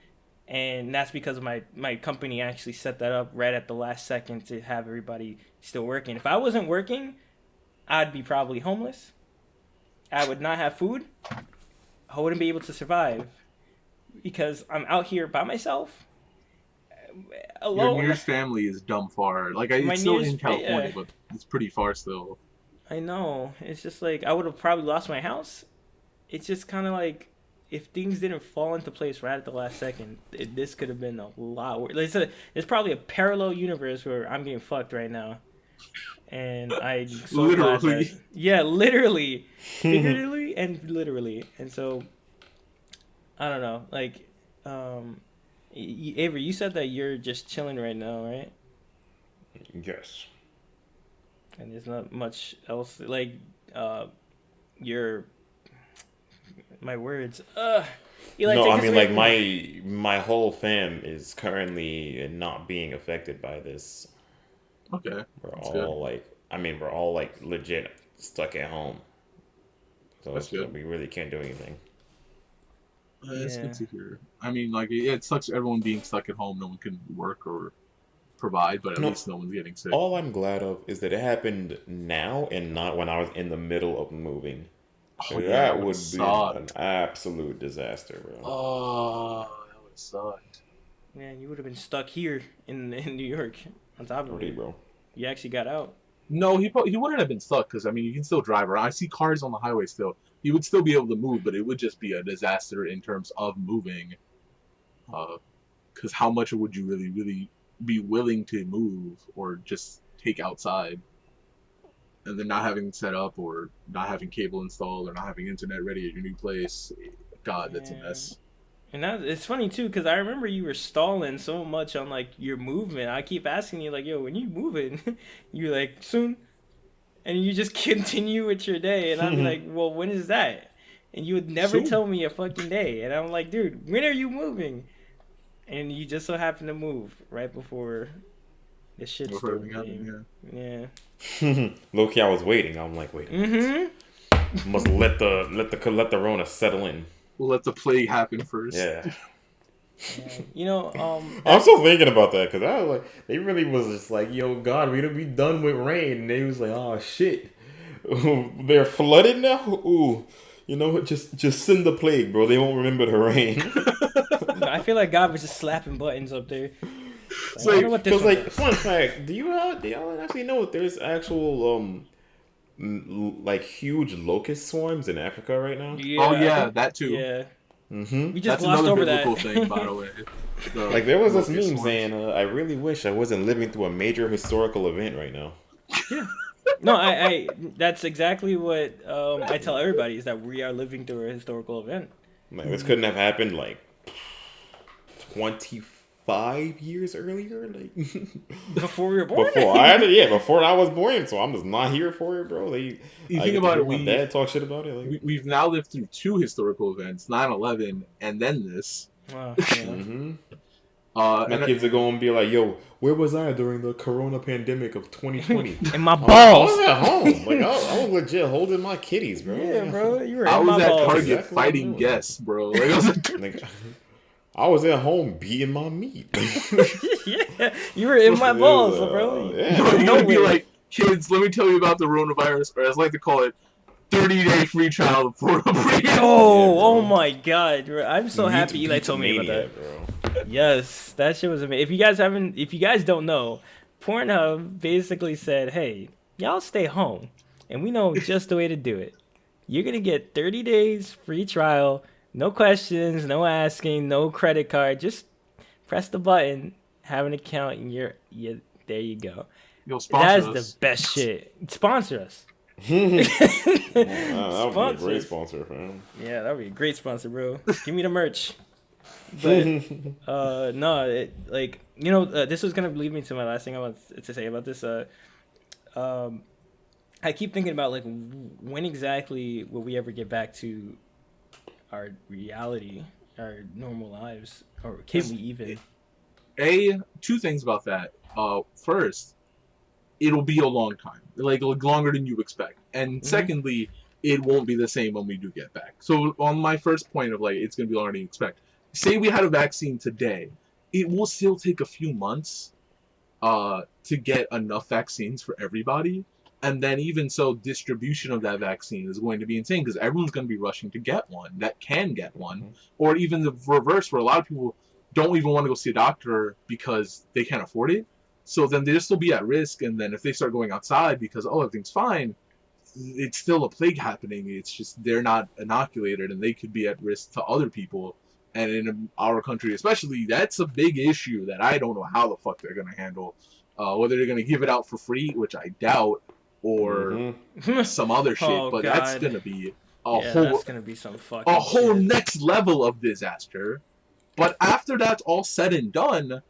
And that's because my company actually set that up right at the last second to have everybody still working. If I wasn't working, I'd be probably homeless. I would not have food. I wouldn't be able to survive because I'm out here by myself, alone. Your nearest family is dumb far. Like My it's still nearest in California, yeah. but it's pretty far still. I know. It's just like I would have probably lost my house. It's just kind of like if things didn't fall into place right at the last second, this could have been a lot worse. There's probably a parallel universe where I'm getting fucked right now. And I'm so glad Literally. that, yeah, literally, figuratively and literally. And so, I don't know. Like, Avery, you said that you're just chilling right now, right? Yes. And there's not much else. Like, you're my words. Eli, No, take I us mean away like from- my whole fam is currently not being affected by this. Okay. We're That's all like, I mean, we're all like legit stuck at home. So That's good. we really can't do anything. That's Yeah. good to hear. I mean, like, yeah, it sucks everyone being stuck at home. No one can work or provide, but at No. least no one's getting sick. All I'm glad of is that it happened now and not when I was in the middle of moving. Oh, yeah, That that would would be suck. an absolute disaster, bro. Oh, that would suck. Man, you would have been stuck here in New York on top of Really, it. bro. You actually got out. No, he wouldn't have been stuck because I mean you can still drive around. I see cars on the highway still. He would still be able to move, but it would just be a disaster in terms of moving. Because how much would you really be willing to move or just take outside? And then not having set up or not having cable installed or not having internet ready at your new place. God, that's a Yeah. mess. And that it's funny too, because I remember you were stalling so much on like your movement. I keep asking you like, "Yo, when you moving?" You're like, "Soon," and you just continue with your day. And I'm like, "Well, when is that?" And you would never Soon. tell me a fucking day. And I'm like, "Dude, when are you moving?" And you just so happen to move right before the shit Before started. everything happened, Yeah. Low key, I was waiting. I'm like, wait. Mm-hmm. Must let the Rona settle in. We'll let the plague happen first. Yeah. You know, I'm still thinking about that because I was like, they really was just like, yo, God, we don't be done with rain. And they was like, oh shit, they're flooded now. Ooh, you know what? Just send the plague, bro. They won't remember the rain. I feel like God was just slapping buttons up there. It's I wonder what this Because one like, does. fun fact, do y'all actually know if there's actual like huge locust swarms in Africa right now? Yeah, Oh I yeah, think- that too. Yeah. Mm-hmm. We just That's glossed another over biblical that. thing, by the way. Like there was this locust meme swarms. saying, I really wish I wasn't living through a major historical event right now. No, I that's exactly what I tell everybody is that we are living through a historical event. Like this couldn't have happened like 25 years earlier, like Before we were born. before I was born. So I'm just not here for it, bro. You I think get to about hear it, my dad talk shit about it. Like, we've now lived through two historical events, 9/11 and then this. Oh, yeah. mm-hmm. My My kids are going to be like, "Yo, where was I during the Corona pandemic of 2020?" And my I balls. was at home. Like I was legit holding my kitties, bro. Yeah, bro. You were I in was my at balls. Target Exactly what I'm fighting doing. guests, bro. Like, I was like, Like, I was at home beating my meat. Yeah, you were in my balls, bro. Yeah, No, bro. you're gonna be Nowhere. like, kids, let me tell you about the coronavirus, or as I like to call it, 30-day free trial for a pre. Yeah, Oh bro. my god, bro. I'm so Meat happy Eli beats told me about mania, that. bro. Yes, that shit was amazing. If you guys don't know, Pornhub basically said, "Hey, y'all stay home, and we know just the way to do it. You're gonna get 30 days free trial, no questions, no asking, no credit card. Just press the button, have an account, and you there you go. You'll That sponsor is the us. best shit. Sponsor us. That would be a Sponsor great us. sponsor, fam. Yeah, that would be a great sponsor, bro. Give me the merch. But no, like this was gonna lead me to my last thing I want to say about this. Um, I keep thinking about like when exactly will we ever get back to our reality, our normal lives, or can we even? Two things about that. First, it'll be a long time, like longer than you expect, and secondly, it won't be the same when we do get back. So on my first point of like it's gonna be longer than you expect. Say we had a vaccine today, it will still take a few months to get enough vaccines for everybody. And then even so, distribution of that vaccine is going to be insane because everyone's going to be rushing to get one that can get one, or even the reverse, where a lot of people don't even want to go see a doctor because they can't afford it. So then they'll still be at risk, and then if they start going outside because everything's fine, it's still a plague happening. It's just they're not inoculated, and they could be at risk to other people. And in our country, especially, that's a big issue that I don't know how the fuck they're gonna handle. Whether they're gonna give it out for free, which I doubt, or some other shit. Oh But that's god. gonna be Yeah, that's gonna be some a fucking whole shit. next level of disaster. But after that's all said and done,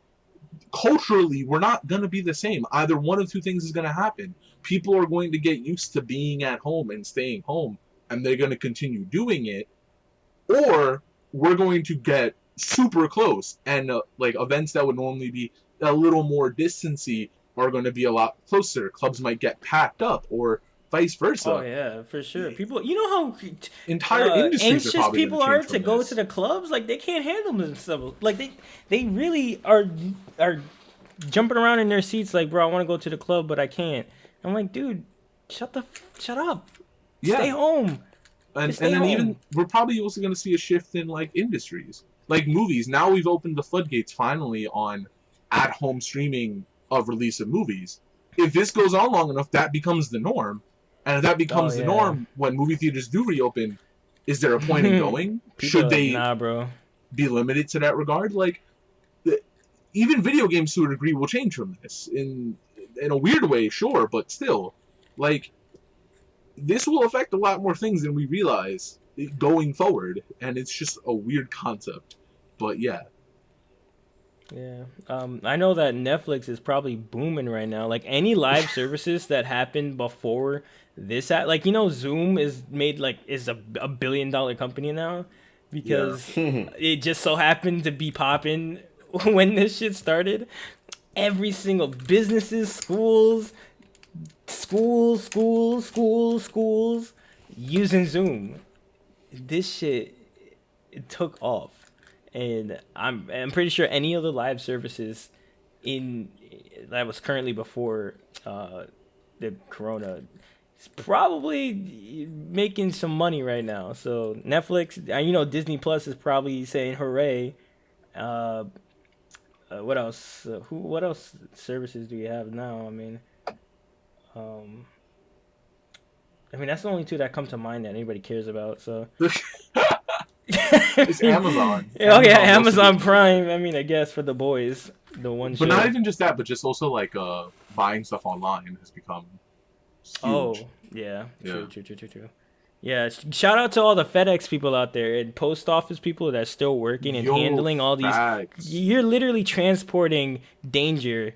culturally, we're not going to be the same. Either one of two things is going to happen. People are going to get used to being at home and staying home, and they're going to continue doing it, or we're going to get super close, and like events that would normally be a little more distancy are going to be a lot closer. Clubs might get packed up, or vice versa. Oh yeah, for sure. People, you know how Entire industries are anxious probably going people to are change to from go this. to the clubs. Like they can't handle themselves. Like they really are jumping around in their seats. Like, bro, I want to go to the club, but I can't. I'm like, dude, shut up. Stay Yeah. home. And Just stay then home. even we're probably also going to see a shift in like industries, like movies. Now we've opened the floodgates finally on at-home streaming of release of movies. If this goes on long enough, that becomes the norm, and if that Oh becomes the yeah. norm when movie theaters do reopen, is there a point in going? People Should are like, they nah, bro. be limited to that regard? Like, even video games to a degree will change from this in a weird way, sure, but still, like this will affect a lot more things than we realize going forward, and it's just a weird concept. But yeah, Yeah. I know that Netflix is probably booming right now. Like any live services that happened before this, like Zoom is a billion-dollar company now because it just so happened to be popping when this shit started. Every single businesses, schools using Zoom. This shit it took off, and I'm pretty sure any other live services in that was currently before the corona is probably making some money right now. So Netflix, Disney Plus is probably saying hooray. What else? What else services do you have now? Um, that's the only two that come to mind that anybody cares about. So it's Amazon. Oh yeah, Amazon Amazon Prime. I guess for the boys, the one show. But not even just that, but just also like buying stuff online has become huge. Oh yeah, true. Yeah, shout out to all the FedEx people out there and post office people that are still working and handling all these. Facts. You're literally transporting danger.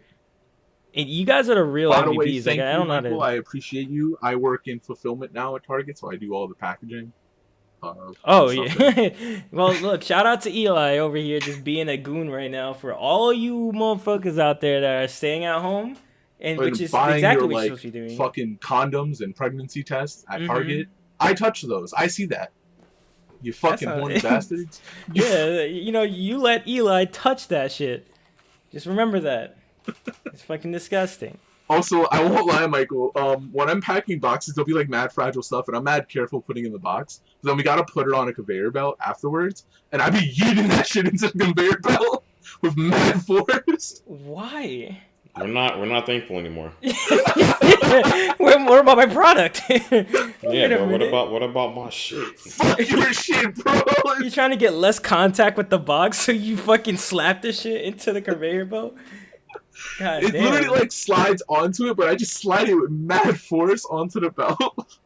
And you guys are the real By the MVPs. way, thank I you, don't know how Michael. to. I appreciate you. I work in fulfillment now at Target, so I do all the packaging. Oh stuff there. yeah. Well, look, shout out to Eli over here just being a goon right now for all you motherfuckers out there that are staying at home, and which is Buying exactly your what you're like supposed to be doing. fucking condoms and pregnancy tests at Target. I touch those. I see that. You That's fucking how. horny bastards. Yeah, you let Eli touch that shit. Just remember that. It's fucking disgusting. Also, I won't lie, Michael. When I'm packing boxes, there'll be like mad fragile stuff, and I'm mad careful putting in the box. Then we gotta put it on a conveyor belt afterwards, and I be yeeting that shit into the conveyor belt with mad force. Why? We're not thankful anymore. What about my product? Yeah, Wait a but minute. what about my shit? Fuck your shit, bro. You trying to get less contact with the box, so you fucking slap this shit into the conveyor belt? God It literally damn. like slides onto it, but I just slide it with mad force onto the belt.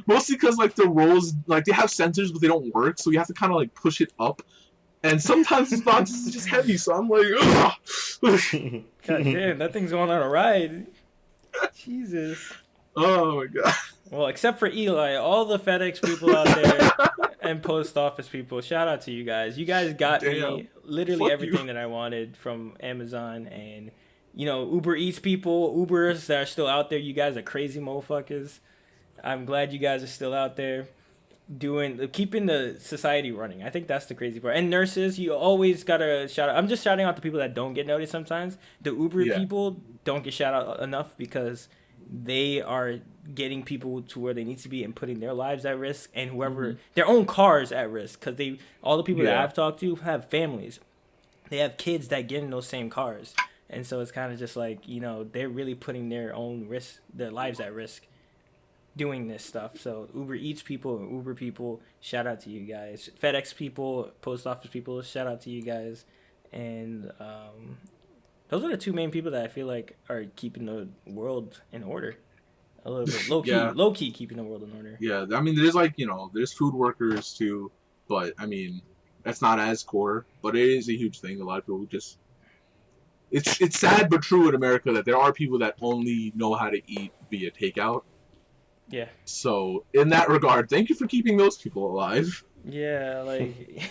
Mostly because like the rolls, like they have sensors, but they don't work, so you have to kind of like push it up. And sometimes this box is just heavy, so I'm like, ugh. God damn, that thing's going on a ride. Jesus. Oh my god. Well, except for Eli, all the FedEx people out there and post office people, shout out to you guys. You guys got me Damn. literally Fuck everything you. that I wanted from Amazon, and Uber Eats people, Ubers that are still out there. You guys are crazy motherfuckers. I'm glad you guys are still out there keeping the society running. I think that's the crazy part. And nurses, you always gotta shout out. I'm just shouting out the people that don't get noticed sometimes. The Uber Yeah. people don't get shout out enough because they are getting people to where they need to be and putting their lives at risk and whoever their own cars at risk, because all the people that Yeah. I've talked to have families. They have kids that get in those same cars, and so it's kind of just like they're really putting their lives at risk doing this stuff. So Uber Eats people and Uber people, shout out to you guys. FedEx people, post office people, shout out to you guys. And those are the two main people that I feel like are keeping the world in order. A little bit Yeah. low key keeping the world in order. Yeah, I mean, there's like, there's food workers too, but I mean, that's not as core, but it is a huge thing. A lot of people just, it's sad but true in America that there are people that only know how to eat via takeout. Yeah. So in that regard, thank you for keeping those people alive. Yeah, like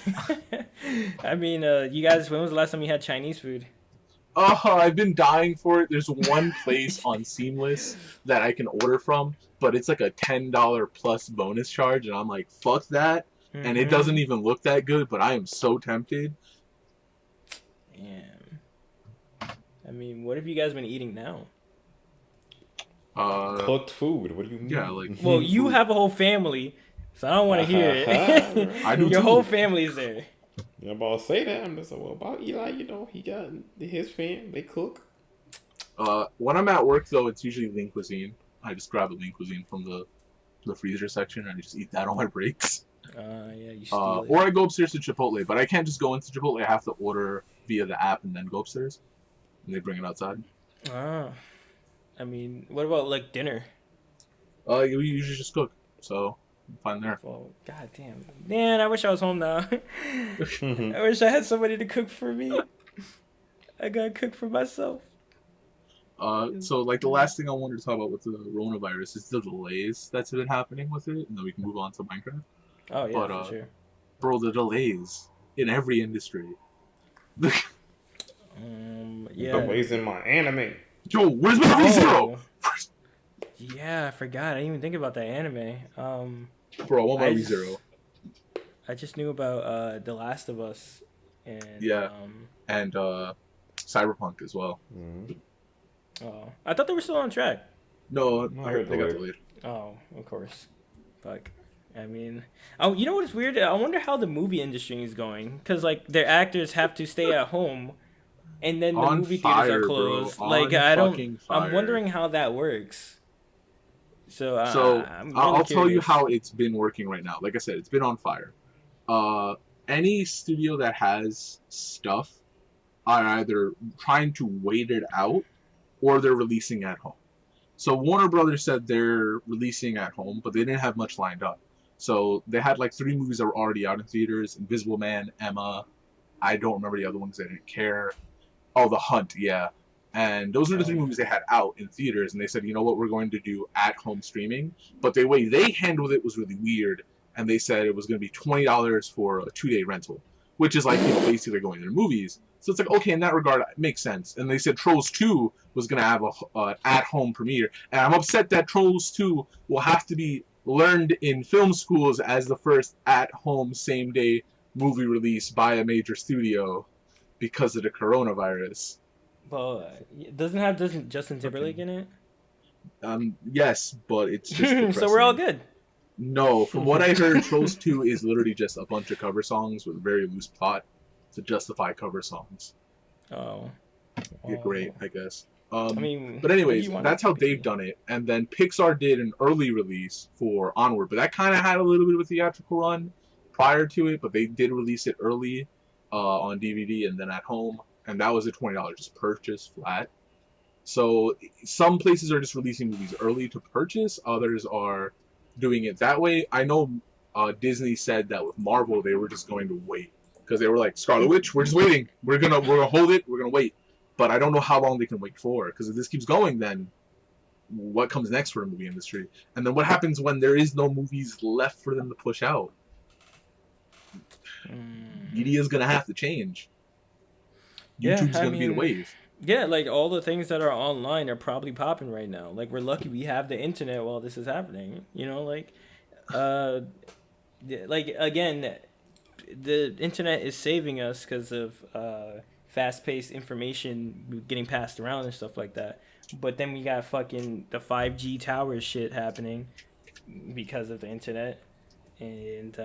I mean, you guys, when was the last time you had Chinese food? I've been dying for it. There's one place on Seamless that I can order from, but it's like a $10 plus bonus charge, and I'm like, fuck that. And it doesn't even look that good, but I am so tempted. Damn. I mean, what have you guys been eating now? Cooked food. What do you mean? Yeah, like Well, you have a whole family, so I don't want to hear it. I do Your too. whole family's there. Yeah, I'm about to say that. I'm just like, well, about Eli, he got his fam. They cook. When I'm at work though, it's usually lean cuisine. I just grab a lean cuisine from the freezer section and I just eat that on my breaks. Yeah, you steal it. Or I go upstairs to Chipotle, but I can't just go into Chipotle. I have to order via the app and then go upstairs, and they bring it outside. I mean, what about like dinner? We usually just cook, so I'm fine there. Well, goddamn, man, I wish I was home now. I wish I had somebody to cook for me. I gotta cook for myself. So like the last thing I wanted to talk about with the coronavirus is the delays that's been happening with it, and then we can move on to Minecraft. Oh yeah, But, for sure. Bro, the delays in every industry. Yeah. Delays in my anime. Yo, where's my ReZero? Yeah, I forgot. I didn't even think about that anime. Bro, I want my I ReZero. I just knew about The Last of Us and Yeah. And Cyberpunk as well. Oh, I thought they were still on track. No, No, I heard they got delayed. Oh, of course. Fuck. I mean, you know what's weird? I wonder how the movie industry is going, because like their actors have to stay at home, and then the On movie fire, theaters are bro. closed. On Like fucking I'm fire. wondering how that works. So I'm really I'll tell you curious. how it's been working right now. Like I said, it's been on fire. Any studio that has stuff are either trying to wait it out or they're releasing at home. So Warner Brothers said they're releasing at home, but they didn't have much lined up. So they had like 3 movies that were already out in theaters: Invisible Man, Emma. I don't remember the other ones. I didn't care. Oh, The Hunt, yeah. And those are the 3 movies they had out in theaters, and they said, you know what, we're going to do at-home streaming. But the way they handled it was really weird, and they said it was going to be $20 for a 2-day rental, which is like, basically going to the movies. So it's like, okay, in that regard, it makes sense. And they said Trolls 2 was going to have an at-home premiere, and I'm upset that Trolls 2 will have to be learned in film schools as the first at-home same-day movie release by a major studio because of the coronavirus. Well, doesn't Justin Timberlake in it? Yes, but it's just depressing. So we're all good. No, from what I heard, Trolls 2 is literally just a bunch of cover songs with a very loose plot to justify cover songs. Oh. Yeah, great, I guess. I mean, but anyways, you want that's it how to be. they've done it. And then Pixar did an early release for Onward, but that kind of had a little bit of a theatrical run prior to it, but they did release it early on DVD and then at home, and that was a $20 just purchase flat. So some places are just releasing movies early to purchase, others are doing it that way. I know Disney said that with Marvel they were just going to wait because they were like, Scarlet Witch, we're just waiting. We're gonna hold it. We're gonna wait. But I don't know how long they can wait for, because if this keeps going, then what comes next for the movie industry? And then what happens when there is no movies left for them to push out? Media's gonna have to change. YouTube's gonna be the wave. Yeah, like all the things that are online are probably popping right now. Like we're lucky we have the internet while this is happening. You know, like again, the internet is saving us because of fast-paced information getting passed around and stuff like that. But then we got fucking the 5G towers shit happening because of the internet. And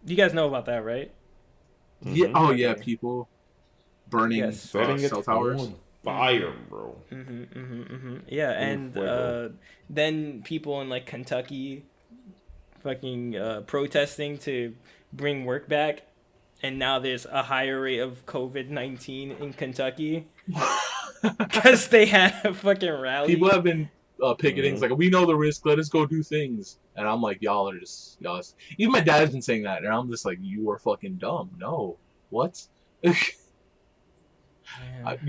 you guys know about that, right? Yeah. Oh yeah, people burning setting cell towers. On fire, bro. Yeah, and then people in like Kentucky fucking protesting to bring work back, and now there's a higher rate of COVID-19 in Kentucky because they had a fucking rally. People have been picketing. It's like, we know the risk, let us go do things. And I'm like, y'all. Even my dad's been saying that, and I'm just like, you are fucking dumb. No, what? You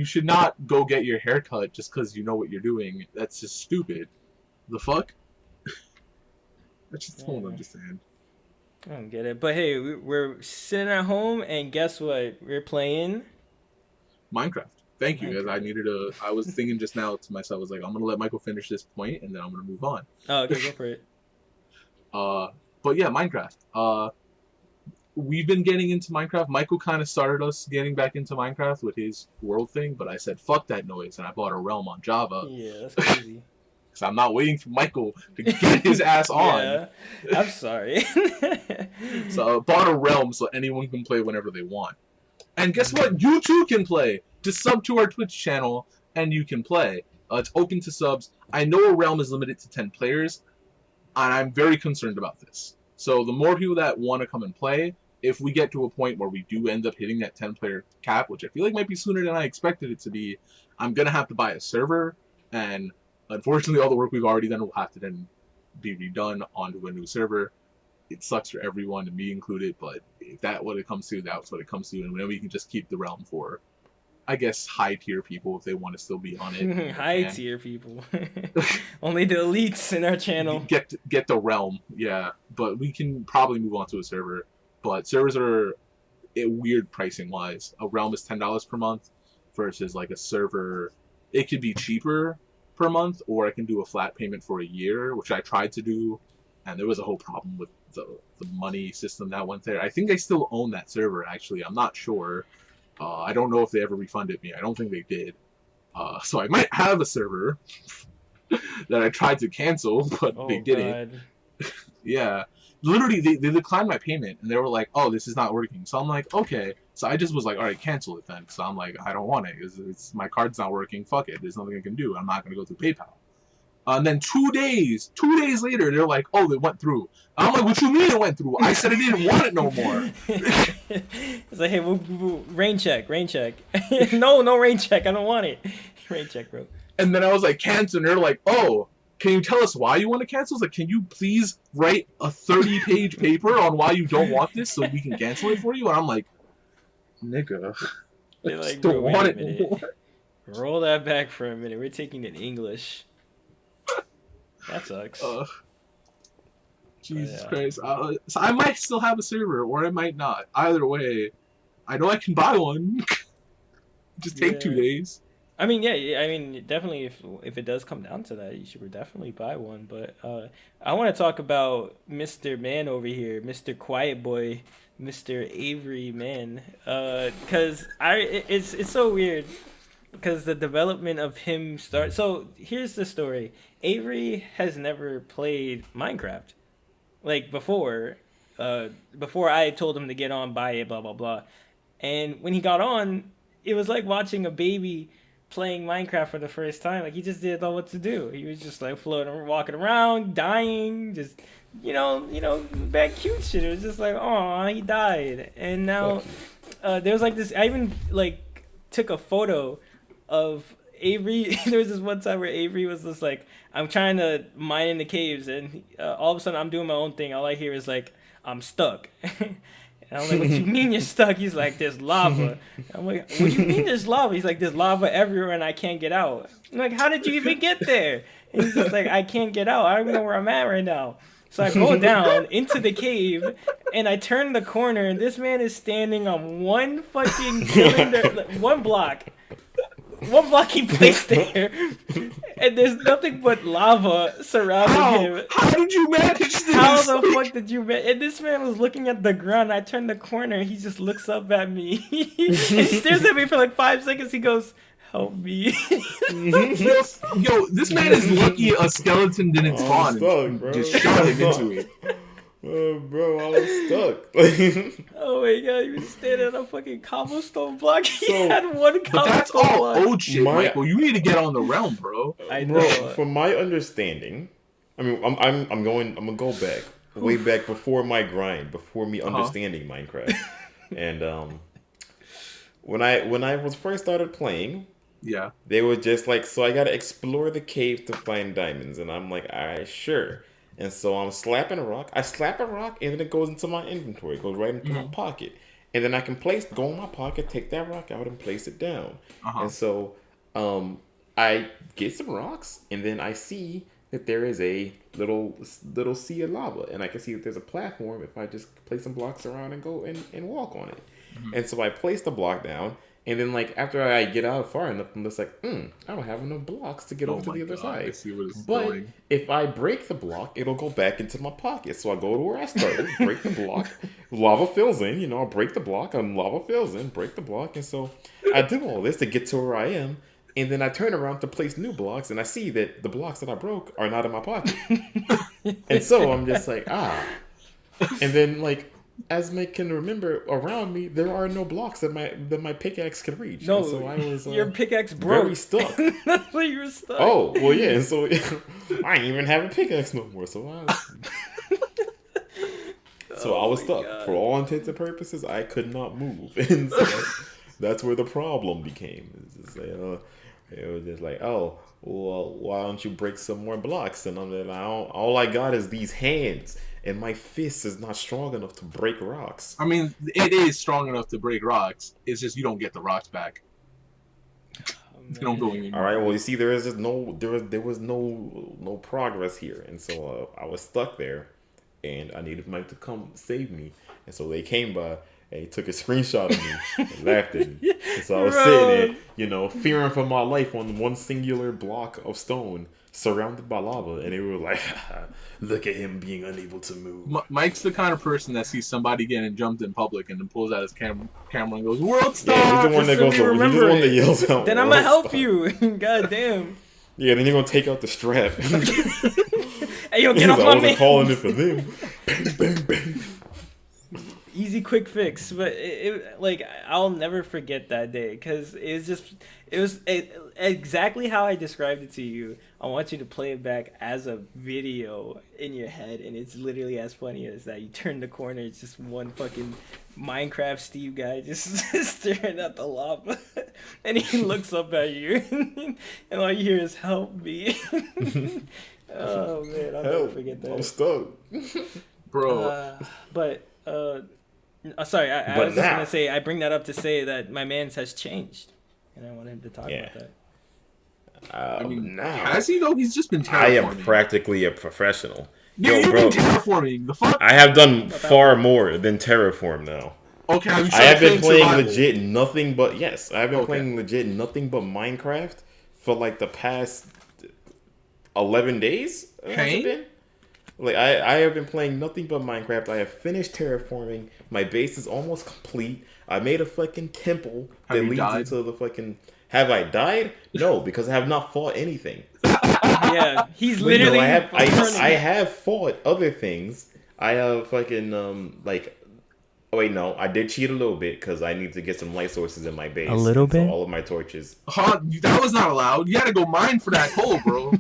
should not go get your hair cut just because you know what you're doing. That's just stupid. The fuck? I just don't understand. I don't get it. But hey, we're sitting at home, and guess what? We're playing Minecraft. Thank you, guys. I was thinking just now to myself, I was like, I'm gonna let Michael finish this point, and then I'm gonna move on. Oh, okay, go for it. But yeah, Minecraft. We've been getting into Minecraft. Michael kind of started us getting back into Minecraft with his world thing, but I said, fuck that noise, and I bought a realm on Java. Yeah, that's crazy. Because I'm not waiting for Michael to get his ass on. Yeah, I'm sorry. So I bought a realm so anyone can play whenever they want. And guess what? You too can play. Just sub to our Twitch channel, and you can play. It's open to subs. I know a realm is limited to 10 players, and I'm very concerned about this. So the more people that want to come and play, if we get to a point where we do end up hitting that 10-player cap, which I feel like might be sooner than I expected it to be, I'm going to have to buy a server, and unfortunately all the work we've already done will have to then be redone onto a new server. It sucks for everyone, and me included, but if that's what it comes to, that's what it comes to, and then we can just keep the realm for, I guess, high-tier people if they want to still be on it. High-tier people. Only the elites in our channel. Get the realm, yeah. But we can probably move on to a server. But servers are weird pricing-wise. A realm is $10 per month versus like a server. It could be cheaper per month, or I can do a flat payment for a year, which I tried to do, and there was a whole problem with the money system that went there. I think I still own that server, actually. I'm not sure. I don't know if they ever refunded me. I don't think they did. So I might have a server that I tried to cancel, but they didn't. Yeah. Literally, they declined my payment, and they were like, oh, this is not working. So I'm like, okay. So I just was like, all right, cancel it then. So I'm like, I don't want it. It's my card's not working. Fuck it. There's nothing I can do. I'm not going to go through PayPal. And then 2 days later, they're like, oh, it went through. I'm like, what you mean it went through? I said I didn't want it no more. It's like, hey, rain check. No rain check. I don't want it. Rain check, bro. And then I was like, cancel. And they're like, oh, can you tell us why you want to cancel? It's like, can you please write a 30-page paper on why you don't want this so we can cancel it for you? And I'm like, nigga, I just don't want it anymore. Roll that back for a minute. We're taking it English. That sucks. Jesus Christ. So I might still have a server, or I might not. Either way, I know I can buy one. Just take 2 days. I mean, yeah. I mean, definitely. If it does come down to that, you should definitely buy one. But I want to talk about Mr. Man over here, Mr. Quiet Boy, Mr. Avery Man. Cause it's so weird. Because the development of him start. So here's the story. Avery has never played Minecraft, like before I told him to get on, buy it, blah blah blah. And when he got on, it was like watching a baby playing Minecraft for the first time. Like he just didn't know what to do. He was just like floating, walking around, dying, just bad cute shit. It was just like, oh, he died. And now there was like this. I even like took a photo of Avery. There was this one time where Avery was just like, I'm trying to mine in the caves, and all of a sudden I'm doing my own thing. All I hear is like, I'm stuck. And I'm like, what you mean you're stuck? He's like, there's lava. I'm like, what do you mean there's lava? He's like, there's lava everywhere and I can't get out. I'm like, how did you even get there? And he's just like, I can't get out. I don't even know where I'm at right now. So I go down into the cave and I turn the corner and this man is standing on one fucking cylinder, one block. One block he placed there, and there's nothing but lava surrounding him. How did you manage this? How the fuck did you manage? And this man was looking at the ground. I turned the corner. He just looks up at me. And he stares at me for like 5 seconds. He goes, "Help me." Yo, this man is lucky a skeleton didn't spawn. Stuck, bro. Just shot him into it. Bro, I was stuck. Oh my god, he was standing on a fucking cobblestone block. He So- had one But that's cobblestone all block. old shit, Michael. You need to get on the realm, bro. I know. Bro, from my understanding, I mean, I'm gonna go back, way back before my grind, before me understanding Minecraft, and when I was first started playing, Yeah. they were just like, so I gotta explore the cave to find diamonds, and I'm like, alright, sure. And so I'm slapping a rock. I slap a rock, and then it goes into my inventory. It goes right into my pocket. And then I can go in my pocket, take that rock out, and place it down. And so I get some rocks, and then I see that there is a little sea of lava. And I can see that there's a platform if I just place some blocks around and go and walk on it. And so I place the block down. And then, like, after I get out far enough, I'm just like, I don't have enough blocks to get over to the other side. I see what it's But doing. if I break the block, it'll go back into my pocket. So I go to where I started, break the block, lava fills in, I break the block, and lava fills in, break the block. And so I do all this to get to where I am. And then I turn around to place new blocks, and I see that the blocks that I broke are not in my pocket. And so I'm just like, And then, like, as I can remember, around me there are no blocks that my pickaxe can reach. No, and so I was your pickaxe broke. very stuck. That's why you were stuck. Oh well, yeah. And so I ain't even have a pickaxe no more. So I was stuck. God. For all intents and purposes, I could not move, and so that's where the problem became. It was just like, oh, well, why don't you break some more blocks? And I'm like, all I got is these hands. And my fist is not strong enough to break rocks. I mean, it is strong enough to break rocks. It's just you don't get the rocks back. They don't go anymore. All right. Well, you see, there was no progress here, and so I was stuck there, and I needed Mike to come save me. And so they came by and he took a screenshot of me and laughed at me. And so I was sitting there, fearing for my life on one singular block of stone, surrounded by lava, and they were like, look at him being unable to move. Mike's the kind of person that sees somebody getting jumped in public and then pulls out his camera and goes, "World star!" Yeah, he's the one that goes. He's the one that yells out. Then I'm gonna help you. God damn. Yeah, then you're gonna take out the strap. Hey, yo, get off I my wasn't man. calling it for them. Bang, bang, bang. Easy, quick fix. But like, I'll never forget that day because it was exactly how I described it to you. I want you to play it back as a video in your head, and it's literally as funny as that. You turn the corner, it's just one fucking Minecraft Steve guy just staring at the lava, and he looks up at you, and all you hear is "Help me!" Oh man, I'll never forget that. I'm stuck, Bro. Sorry, I was just now- gonna say I bring that up to say that my man's has changed, and I wanted him to talk about that. I mean, now has he though? He's just been terraforming. I am practically a professional. Yo, Yo, you've bro, been terraforming. The fuck? I have done far more than terraform now. Okay, have you I started have been playing survival? legit nothing but yes. I've been Okay. playing legit nothing but Minecraft for like the past 11 days. Has it Hang? been? Like I have been playing nothing but Minecraft. I have finished terraforming. My base is almost complete. I made a fucking temple Have that you leads died? into the fucking. Have I died? No, because I have not fought anything. Yeah, he's But no, literally I running. have fought other things. I have fucking like. Oh wait, no, I did cheat a little bit because I need to get some light sources in my A base, little and so bit. all of my torches. Huh? That was not allowed. You had to go mine for that coal, bro.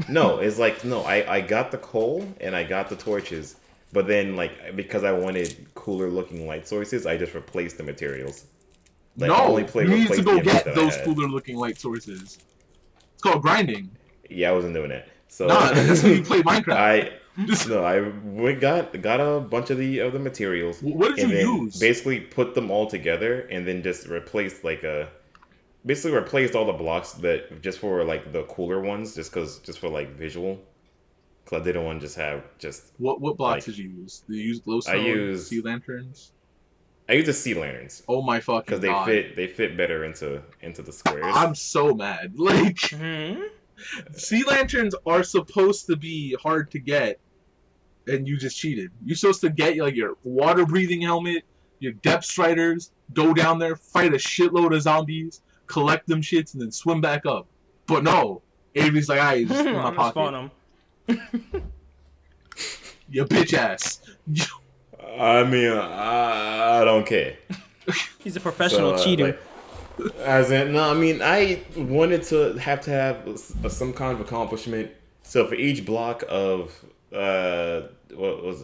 No, it's like no, I got the coal and I got the torches, but then like because I wanted cooler looking light sources, I just replaced the materials. Like I only No, you need to replaced the go amount get that I those had. cooler looking light sources. It's called grinding. Yeah, I wasn't doing that. So Nah, that's how you play Minecraft. I Just no, I got a bunch of the materials what did you and then use? basically put them all together and then just replaced like a basically replaced all the blocks that just for like the cooler ones just for like visual because I didn't want to just have just What blocks like did you use? Did you use I glowstone, sea used lanterns? I use the sea lanterns Oh my because fucking god! they fit better into the squares. I'm so mad. Like Hmm? sea lanterns are supposed to be hard to get, and you just cheated. You're supposed to get like your water breathing helmet, your depth striders, go down there, fight a shitload of zombies, collect them shits, and then swim back up. But no, Avery's like, I just in my I'm gonna pocket. spawn him. You bitch ass. I mean, I don't care. He's a professional So cheater. like as in no, I mean I wanted to have some kind of accomplishment. So for each block of what was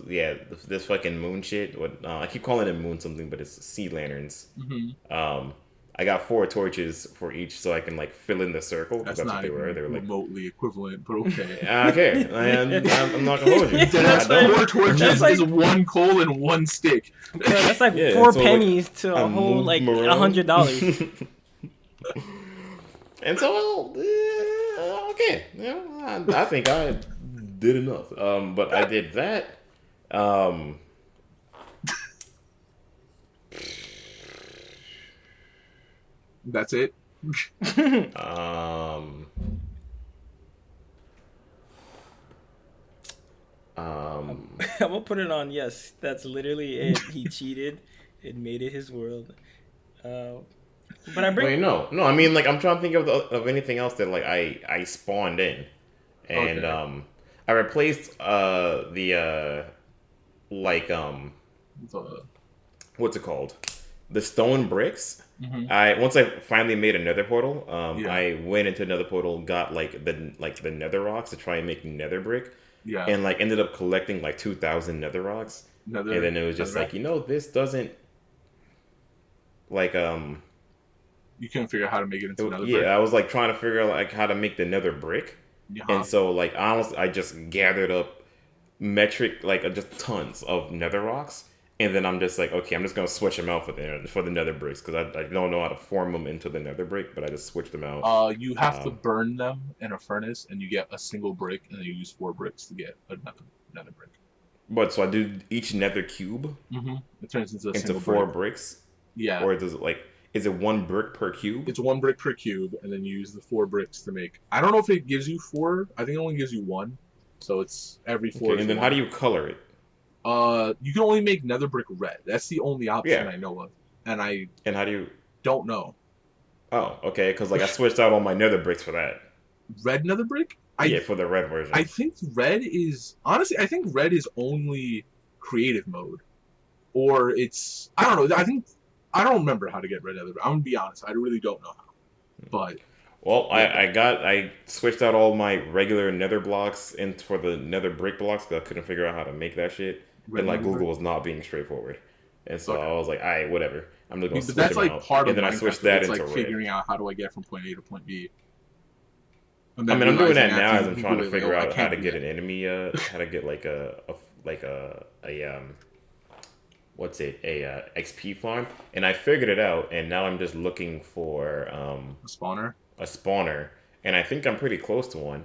this fucking moon shit. What I keep calling it moon something, but it's sea lanterns. Mhm. Um, I got 4 torches for each, so I can like fill in the circle because That's that's what not they were. even They were like, remotely equivalent, but okay. I don't care. I'm not gonna hold you. Yeah, I That's like don't. that's4 torches is like one coal and one stick. bro, that's like Yeah, four so like pennies to I a whole moved them like around, $100. and so okay, you know, I think I did enough. But I did that. Um, That's it. um, um, I'm gonna put it on. Yes, that's literally it. He cheated. It made it his world. Uh, but I bring. wait, no. I mean, like I'm trying to think of anything else that like I spawned in, and Okay. I replaced the like So, what's it called? The stone bricks. mhm. I once I finally made a nether portal, Yeah. I went into another portal, got like the nether rocks to try and make nether brick, Yeah. and like ended up collecting like 2,000 nether rocks, and Another then it was just another like this doesn't like you couldn't figure out how to make it into another yeah, brick. I was like trying to figure out like how to make the nether brick, Yeah. and so like honestly, I just gathered up metric like just tons of nether rocks, and then I'm just like, okay, I'm just gonna switch them out for the nether bricks because I don't know how to form them into the nether brick, but I just switched them out. You have to Um, burn them in a furnace, and you get a single brick, and then you use 4 bricks to get another brick. but so I do each nether cube Mm-hmm. It turns into a into single four brick. bricks, Yeah. or does it like is it 1 brick per cube? It's 1 brick per cube, and then you use the 4 bricks to make. I don't know if it gives you 4. I think it only gives you 1. So it's every 4 Okay, is and then how do 1. you color it? You can only make nether brick red. That's the only option Yeah, I know of, and I and how do you? don't know. Oh, okay, because like I switched out all my nether bricks for that. Red nether brick? Yeah, for the red I version. think red is honestly. I think red is only creative mode, or it's I don't know. I don't remember how to get red nether. I'm gonna be honest. I really don't know how. But Well, yeah, I switched out all my regular nether blocks in for the nether brick blocks because I couldn't figure out how to make that shit. red And like nether brick. Google was not being straightforward. And so Okay. I was like, alright, whatever. I'm just gonna But switch that's them like out. part And of then I Minecraft. switched Though. that It's into like red. figuring out how do I get from point A to point B, and I then mean I'm doing realizing that now after as you I'm trying Google to it, like, figure oh, I out how can't to do get that. an enemy how to get like a what's it, a XP farm. And I figured it out and now I'm just looking for A spawner. a spawner, and I think I'm pretty close to one.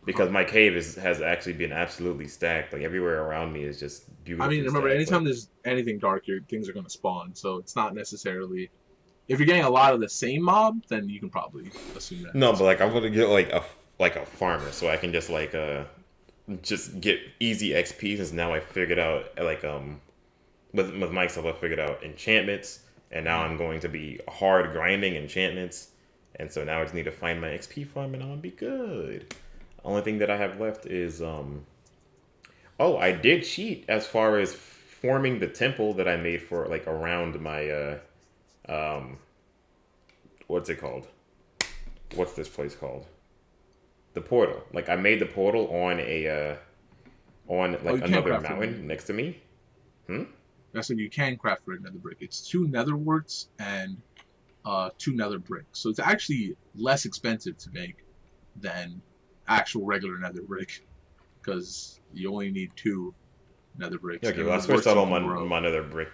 because my cave has actually been absolutely stacked. Like everywhere around me is just I beautifully mean, remember, stacked. anytime Like there's anything dark, things are going to spawn. So it's not necessarily. If you're getting a lot of the same mob, then you can probably assume that no, it's but like I want to get like a farmer, so I can just get easy XP since now I figured out with my stuff I figured out enchantments, and now I'm going to be hard grinding enchantments, and so now I just need to find my XP farm and I'll be good. Only thing that I have left is oh, I did cheat as far as forming the temple that I made for like around my um what's it called? What's this place called? The portal. Like I made the portal on Oh, like you can't another craft for nether. mountain next to me. Hmm? That's when you can craft for a nether brick. It's 2 nether warts and 2 nether bricks. So it's actually less expensive to make than actual regular nether brick because you only need 2 nether bricks, Yeah, okay, and well then I the switched warts out you all can grow. my nether brick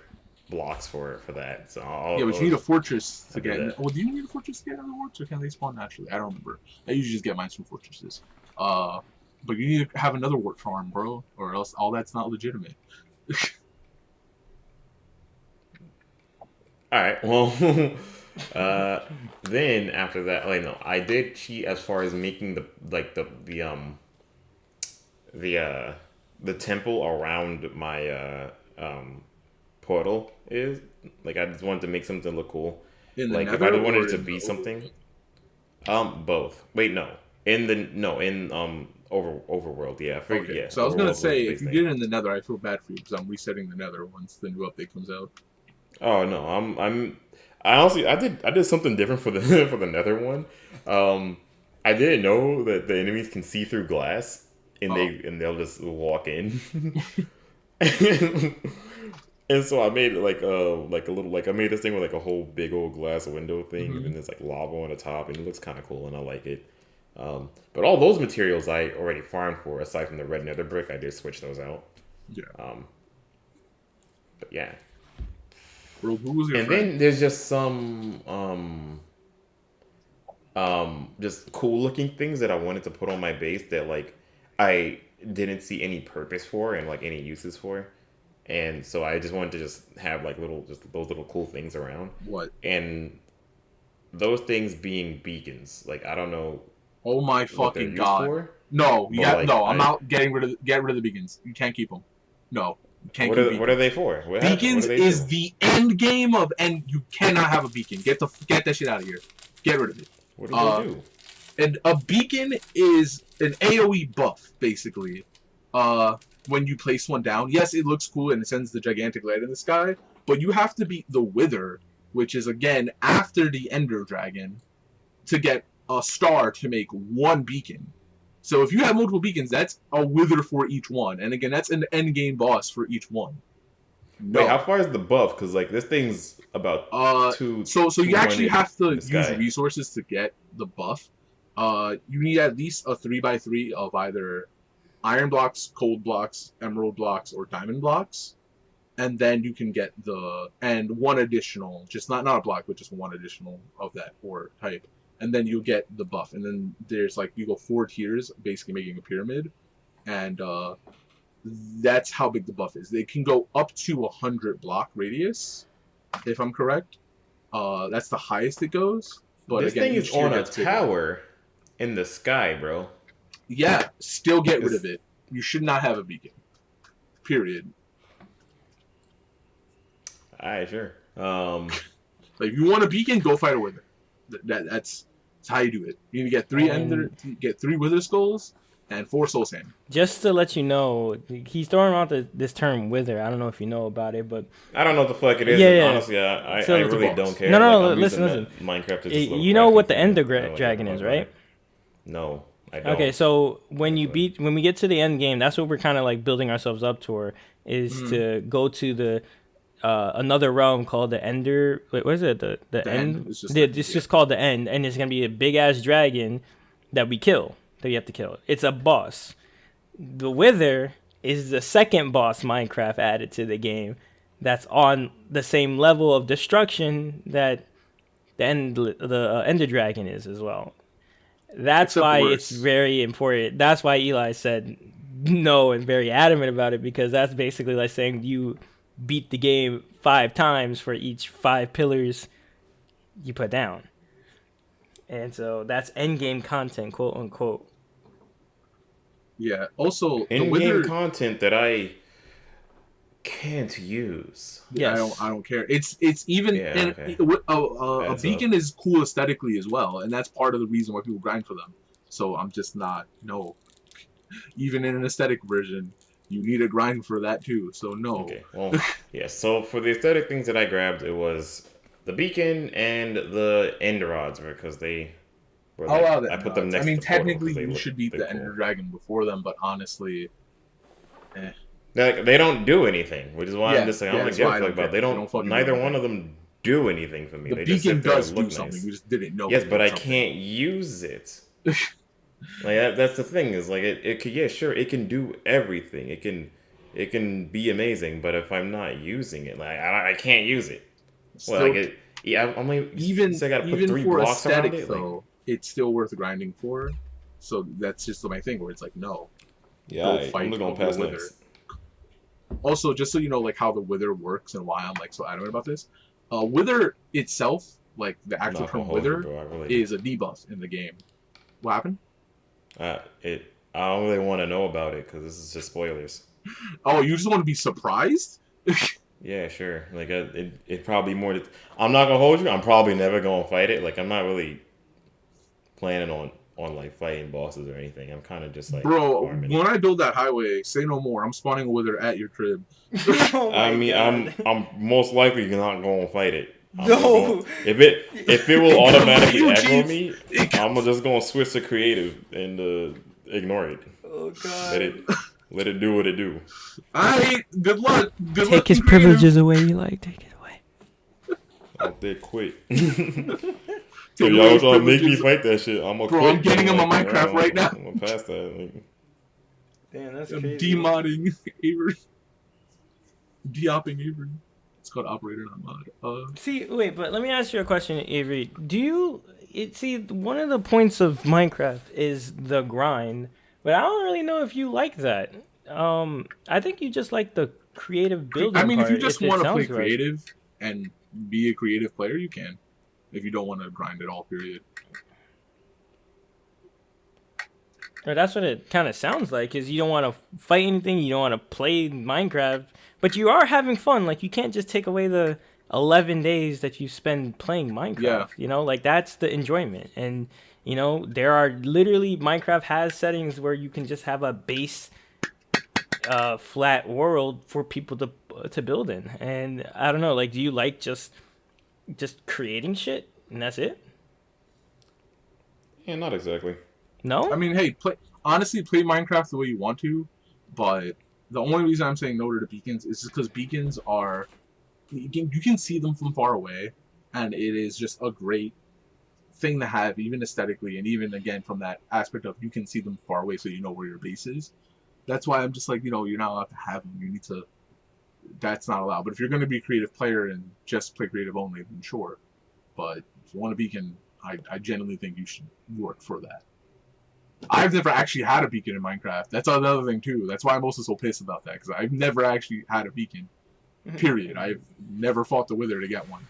blocks for that. So Yeah, but you need a fortress to I'll do get. that. Well, do you need a fortress to get nether warts, or can they spawn naturally? I don't remember. I usually just get mine from fortresses. But you need to have another wart farm, bro, or else all that's not legitimate. All right. Well, uh, then after that, like no, I did cheat as far as making the the temple around my portal is. Like I just wanted to make something look cool. In the Like if I nether wanted or it to in the be something, overworld? both. Wait, no. In overworld. Yeah, I figured. Okay, Yeah, so I was gonna overworld was say, the if base you thing. get it in the nether, I feel bad for you because I'm resetting the nether once the new update comes out. Oh no, I honestly I did something different for the for the Nether one. I didn't know that the enemies can see through glass Oh. and they'll just walk in. And so I made like a little like I made this thing with like a whole big old glass window thing, and Hmm. then there's like lava on the top, and it looks kind of cool, and I like it. But all those materials I already farmed for, aside from the red nether brick, I did switch those out. Yeah. Um, but yeah, Bro, who was your and friend? then there's just some just cool looking things that I wanted to put on my base that like I didn't see any purpose for and like any uses for. And so I just wanted to just have like little just those little cool things around. What? And those things being beacons. Like I don't know Oh my what they're fucking used god. for, No, but like no, I'm I not get rid of the beacons. You can't keep them. No, you can't keep what are beacons. they for? What Beacons do they is do? the end game of, and you cannot have a beacon. Get that shit out of here. Get rid of it. What do they Uh, do? and a beacon is an AOE buff, basically. Uh, when you place one down, yes, it looks cool and it sends the gigantic light in the sky, but you have to beat the Wither, which is again after the Ender Dragon, to get a star to make one beacon. So if you have multiple beacons, that's a Wither for each one, and again, that's an end game boss for each one. Wait, how No. far is the buff? Because like this thing's about Uh, so you actually 200 have to in the use sky. resources to get the buff. You need at least a 3x3 of either iron blocks, cold blocks, emerald blocks, or diamond blocks, and then you can get and one additional, just not a block, but just one additional of that ore type, and then you'll get the buff. And then there's like you go 4 tiers, basically making a pyramid, and that's how big the buff is. They can go up to 100 block radius, if I'm correct. That's the highest it goes. But This again, thing is each tier on a gets bigger. tower in the sky, bro. Yeah, still get rid of It's it. You should not have a beacon. Period. alright, sure. Like, if you want a beacon, go fight a wither. That's how you do it. You need to get And get 3 wither skulls and 4 soul sand. just to let you know, he's throwing around this term "wither." I don't know if you know about it, but I don't know what the fuck it is, yeah, and yeah. honestly, I So It's a really don't boss. no, care. Like no, no. I'm Listen, using listen. Minecraft as just a little You know crafting what the thing. Ender I don't really give a Dragon fuck is, about right? it. No, I Okay, don't. so when Actually. we get to the end game, that's what we're kind of like building ourselves up toward, is Mm-hmm. to go to the another realm called the Ender. Wait, what is it? The The end end? is just It's yeah. just called the End, and it's gonna be a big ass dragon that we kill. That you have to kill. It's a boss. The Wither is the second boss Minecraft added to the game. That's on the same level of destruction that the Ender Dragon is as well. That's Except why it's worse. very important. That's why Eli said no and very adamant about it, because that's basically like saying you beat the game 5 times for each 5 pillars you put down. And so that's end game content, quote unquote. Yeah. Also, the In-game Wither. content that I can't use. Yeah, Yes. I don't care. It's even Yeah, and okay. a Adds up. beacon is cool aesthetically as well, and that's part of the reason why people grind for them. So I'm just not no. Even in an aesthetic version, you need a grind for that too. So no. Okay, well, yeah. So for the aesthetic things that I grabbed, it was the beacon and the end rods, because they were I'll like allow the I end put them rods. I next to mean, the portal technically, because you should beat they're the cool. Ender Dragon before them, but honestly, eh. They don't do anything, which is why I'm Yeah, just like yeah, I'm that's again why I like don't about care. they They don't don't fucking do neither one anything. of them do anything for me. The They just beacon sit there does and do look something. nice. You just didn't know Yes, it but did I something. can't use it. That's the thing is like it could, yeah, sure, it can do everything. It can be amazing, but if I'm not using it, like I can't use it. Well, like Still, it, yeah, I'm like you even say I gotta put even 3 blocks around aesthetic it, like though, it's still worth grinding for. So that's just my thing where it's like, no, yeah, go I'm fight looking on the past Wither. next. Also, just so you know, like how the Wither works and why I'm like so adamant about this. Wither itself, like the I'm actual not gonna term hold you, Wither, bro. I really, is a debuff in the game. What happened? I don't really want to know about it because this is just spoilers. Oh, you just want to be surprised? Yeah, sure. Like it probably more. I'm not gonna hold you. I'm probably never gonna fight it. Like I'm not really planning on like fighting bosses or anything. I'm kind of just like Bro, farming. when I build that highway, say no more. I'm spawning a Wither at your crib. Oh I my mean, god. I'm most likely not going to fight it. I'm just going No. if it will It could let automatically you, aggro Chief. me, I'm just going to switch to creative and ignore it. Oh Let god. it let it do what it do. Alright, good luck. Good luck Take his in creative. privileges away, Eli. Take it away. Out there quick. So Take away y'all his trying to make me privileges. fight that shit? I'm gonna Bro, quit. I'm getting him on Like, Minecraft right now. I'm gonna pass that. Like, Damn, that's I'm crazy. demodding Avery. De-opping Avery. It's called operator, not mod. See, wait, but let me ask you a question, Avery. See, one of the points of Minecraft is the grind, but I don't really know if you like that. I think you just like the creative I building mean, if you part, just if it want to play sounds right. creative and be a creative player, you can. If you don't want to grind at all, period. Or that's what it kind of sounds like, is you don't want to fight anything, you don't want to play Minecraft, but you are having fun. Like, you can't just take away the 11 days that you spend playing Minecraft, Yeah. like, that's the enjoyment. And, there are literally, Minecraft has settings where you can just have a base flat world for people to build in. And I don't know, like, do you like just creating shit and that's it? yeah, not exactly. No? I mean, hey, honestly, play Minecraft the way you want to, but the only reason I'm saying no to the beacons is just because beacons are, you can see them from far away, and it is just a great thing to have, even aesthetically, and even, again, from that aspect of you can see them far away so you know where your base is. That's why I'm just like, you're not allowed to have them. You need to, that's not allowed. But if you're going to be a creative player and just play creative only, then sure. But if you want a beacon, I genuinely think you should work for that. I've never actually had a beacon in Minecraft. That's another thing too. That's why I'm also so pissed about that, because I've never actually had a beacon. Period. I've never fought the Wither to get one.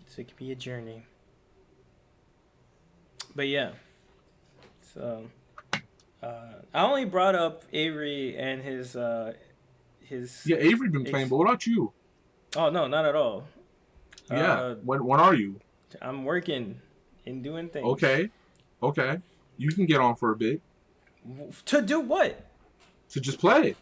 So it could be a journey. But yeah. So I only brought up Avery and his Yeah, Avery been playing, but what about you? Oh no, not at all. Yeah. When are you? I'm working and doing things. Okay. You can get on for a bit. To do what? To just play.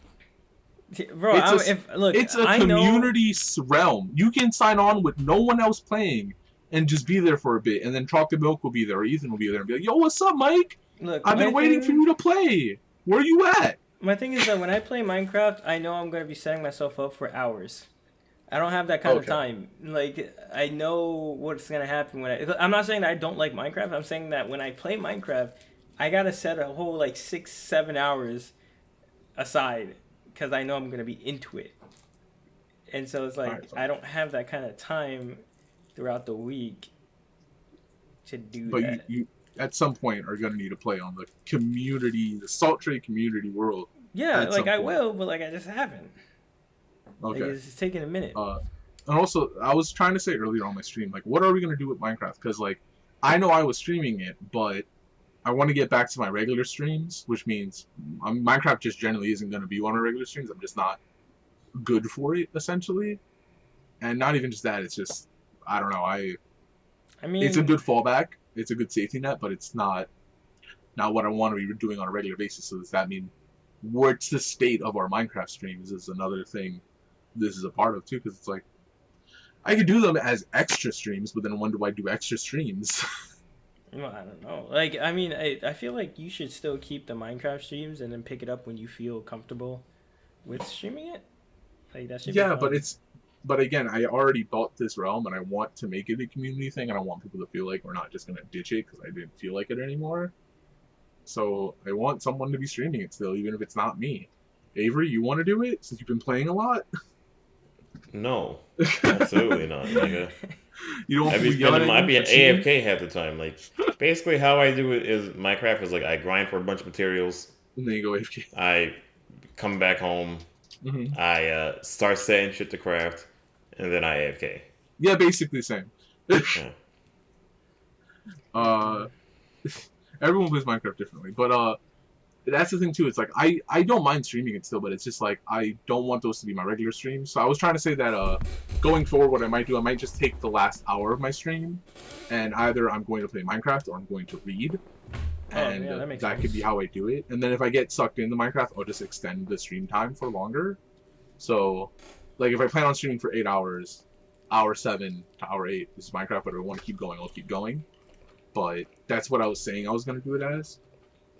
Bro, it's a community realm. You can sign on with no one else playing and just be there for a bit, and then Chocolate Milk will be there, or Ethan will be there, and be like, "Yo, what's up, Mike? Look, I've been waiting for you to play. Where you at?" My thing is that when I play Minecraft, I know I'm gonna be setting myself up for hours. I don't have that kind of time. Like, I know what's gonna happen I'm not saying that I don't like Minecraft. I'm saying that when I play Minecraft, I gotta set a whole 6-7 hours aside because I know I'm gonna be into it. And so it's like I don't have that kind of time throughout the week. to do But that. you at some point are gonna need to play on the community, the Salt Trade community world. Yeah, At like some I point. will, but like I just haven't. Like Okay. it's just taking a minute. And also, I was trying to say earlier on my stream, like, what are we gonna do with Minecraft? Because like, I know I was streaming it, but I want to get back to my regular streams, which means Minecraft just generally isn't gonna be one of my regular streams. I'm just not good for it, essentially. And not even just that. It's just I don't know. I It's a mean, good fallback. It's a good safety net, but it's not what I want to be doing on a regular basis. So does that mean what's the state of our Minecraft streams is another thing this is a part of too, because it's like I could do them as extra streams, but then when do I do extra streams? well, I don't know. Like, I mean, I feel like you should still keep the Minecraft streams and then pick it up when you feel comfortable with streaming it. Like, that should be Yeah, fun. but again, I already bought this realm and I want to make it a community thing, and I want people to feel like we're not just gonna ditch it because I didn't feel like it anymore. So I want someone to be streaming it still, even if it's not me. Avery, you want to do it since you've been playing a lot? No, absolutely not. You don't want I'd be people yelling spending at I'd you be for cheating? AFK half the time. Like basically how I do it is Minecraft is like I grind for a bunch of materials. And then you go AFK. I come back home. Hmm. I start setting shit to craft, and then I AFK. Yeah, basically same. Yeah. uh, everyone plays Minecraft differently, but that's the thing too. It's like I don't mind streaming it still, but it's just like I don't want those to be my regular streams. So I was trying to say that going forward, what I might do, I might just take the last hour of my stream, and either I'm going to play Minecraft or I'm going to read, Oh, and yeah, that makes that sense. could be how I do it. And then if I get sucked into Minecraft, I'll just extend the stream time for longer. So, like if I plan on streaming for 8 hours, hour 7 to hour 8 is Minecraft, but if I want to keep going, I'll keep going. But that's what I was saying I was going to do it as,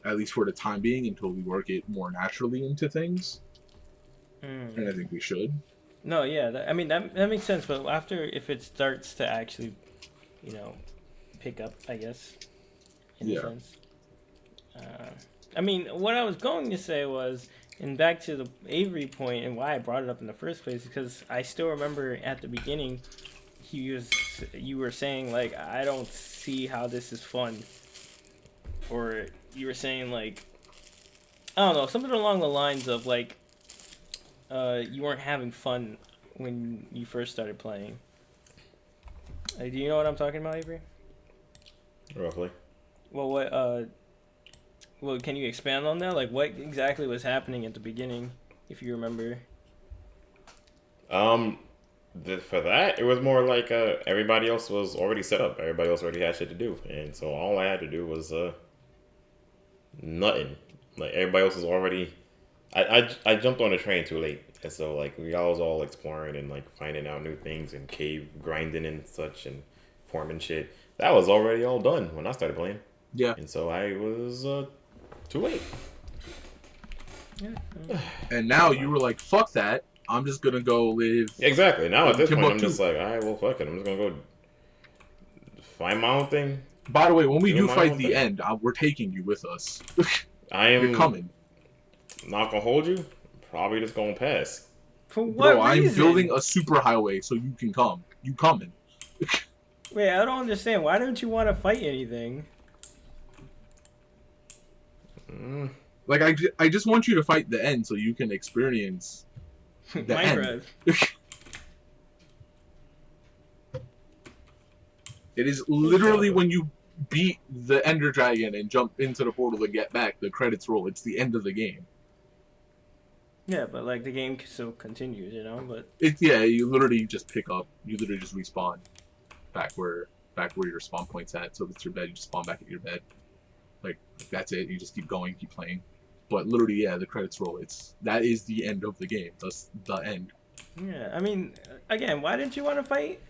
at least for the time being, until we work it more naturally into things. And I think we should. No, yeah, I mean that makes sense. But after, if it starts to actually, you know, pick up, I guess, in a Yeah. sense. I mean, what I was going to say was, and back to the Avery point and why I brought it up in the first place, because I still remember at the beginning, you were saying like, I don't see how this is fun, or you were saying like, I don't know, something along the lines of like, you weren't having fun when you first started playing. Like, do you know what I'm talking about, Avery? Roughly. Well, well, can you expand on that? Like, what exactly was happening at the beginning, if you remember? Um, for that, it was more like everybody else was already set up. Everybody else already had shit to do, and so all I had to do was nothing. Like everybody else was already. I jumped on the train too late, and so like we all was all exploring and like finding out new things and cave grinding and such and forming shit. That was already all done when I started playing, Yeah. and so I was too late. Yeah. And now you were like, fuck that. I'm just going to go live Exactly. Now at in this point, I'm Timbuktu. just like, all right, well, fuck it. I'm just gonna go find my own thing. By the way, when we Do do my fight own the thing. end, we're taking you with us. I You're am coming. not gonna hold you. Probably just gonna pass. For what Bro, I'm reason? building a super highway so you can come. You coming. Wait, I don't understand. Why don't you want to fight anything? Mm. Like, I just want you to fight the end so you can experience the end. Minecraft. It is literally when you beat the Ender Dragon and jump into the portal to get back, the credits roll. It's the end of the game. Yeah, but like the game still continues, you know. But Yeah, you literally just pick up. You literally just respawn back where your spawn point's at. So if it's your bed, you just spawn back at your bed. Like that's it. You just keep going, keep playing. But literally, yeah, the credits roll. That is the end of the game. That's the end. yeah, I mean, again, why didn't you want to fight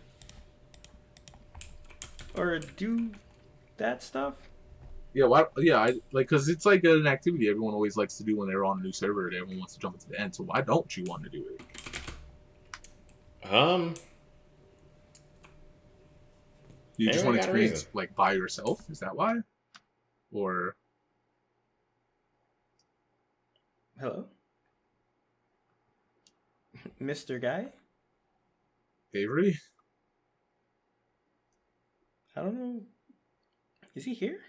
or do that stuff? Yeah, why? Yeah, because it's like an activity everyone always likes to do when they're on a new server. And everyone wants to jump into the end. So why don't you want to do it? You just Maybe want I to got a reason. experience like by yourself? Is that why? Or Hello, Mr. Guy. Avery? I don't know. Is he here?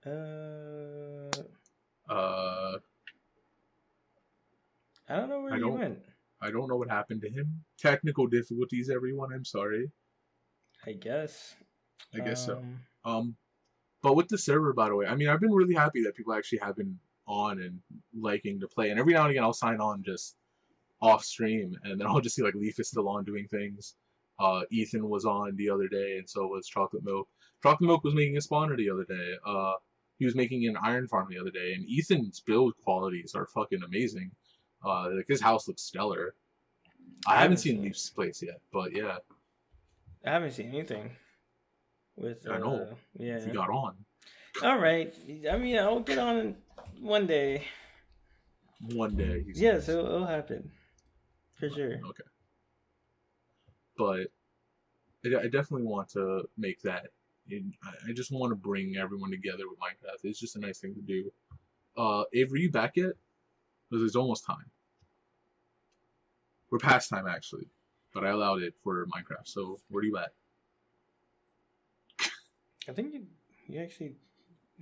Uh, Uh, I don't know where I he don't. went. I don't know what happened to him. Technical difficulties, everyone. I'm sorry. I guess. I guess so. Um, But with the server, by the way, I mean, I've been really happy that people actually have been on and liking to play. And every now and again, I'll sign on just off stream, and then I'll just see like Leaf is still on doing things. Ethan was on the other day, and so was Chocolate Milk. Chocolate Milk was making a spawner the other day. He was making an iron farm the other day, and Ethan's build qualities are fucking amazing. Like his house looks stellar. I haven't seen Leaf's place yet, but yeah, I haven't seen anything with. I know. Yeah. He got on All right. I mean, I'll get on one day. one day. Yes, it'll happen for sure. Okay. But I definitely want to make that. I just want to bring everyone together with Minecraft. It's just a nice thing to do. Avery, you back yet? Because it's almost time. We're past time actually, but I allowed it for Minecraft. So where are you at? I think he actually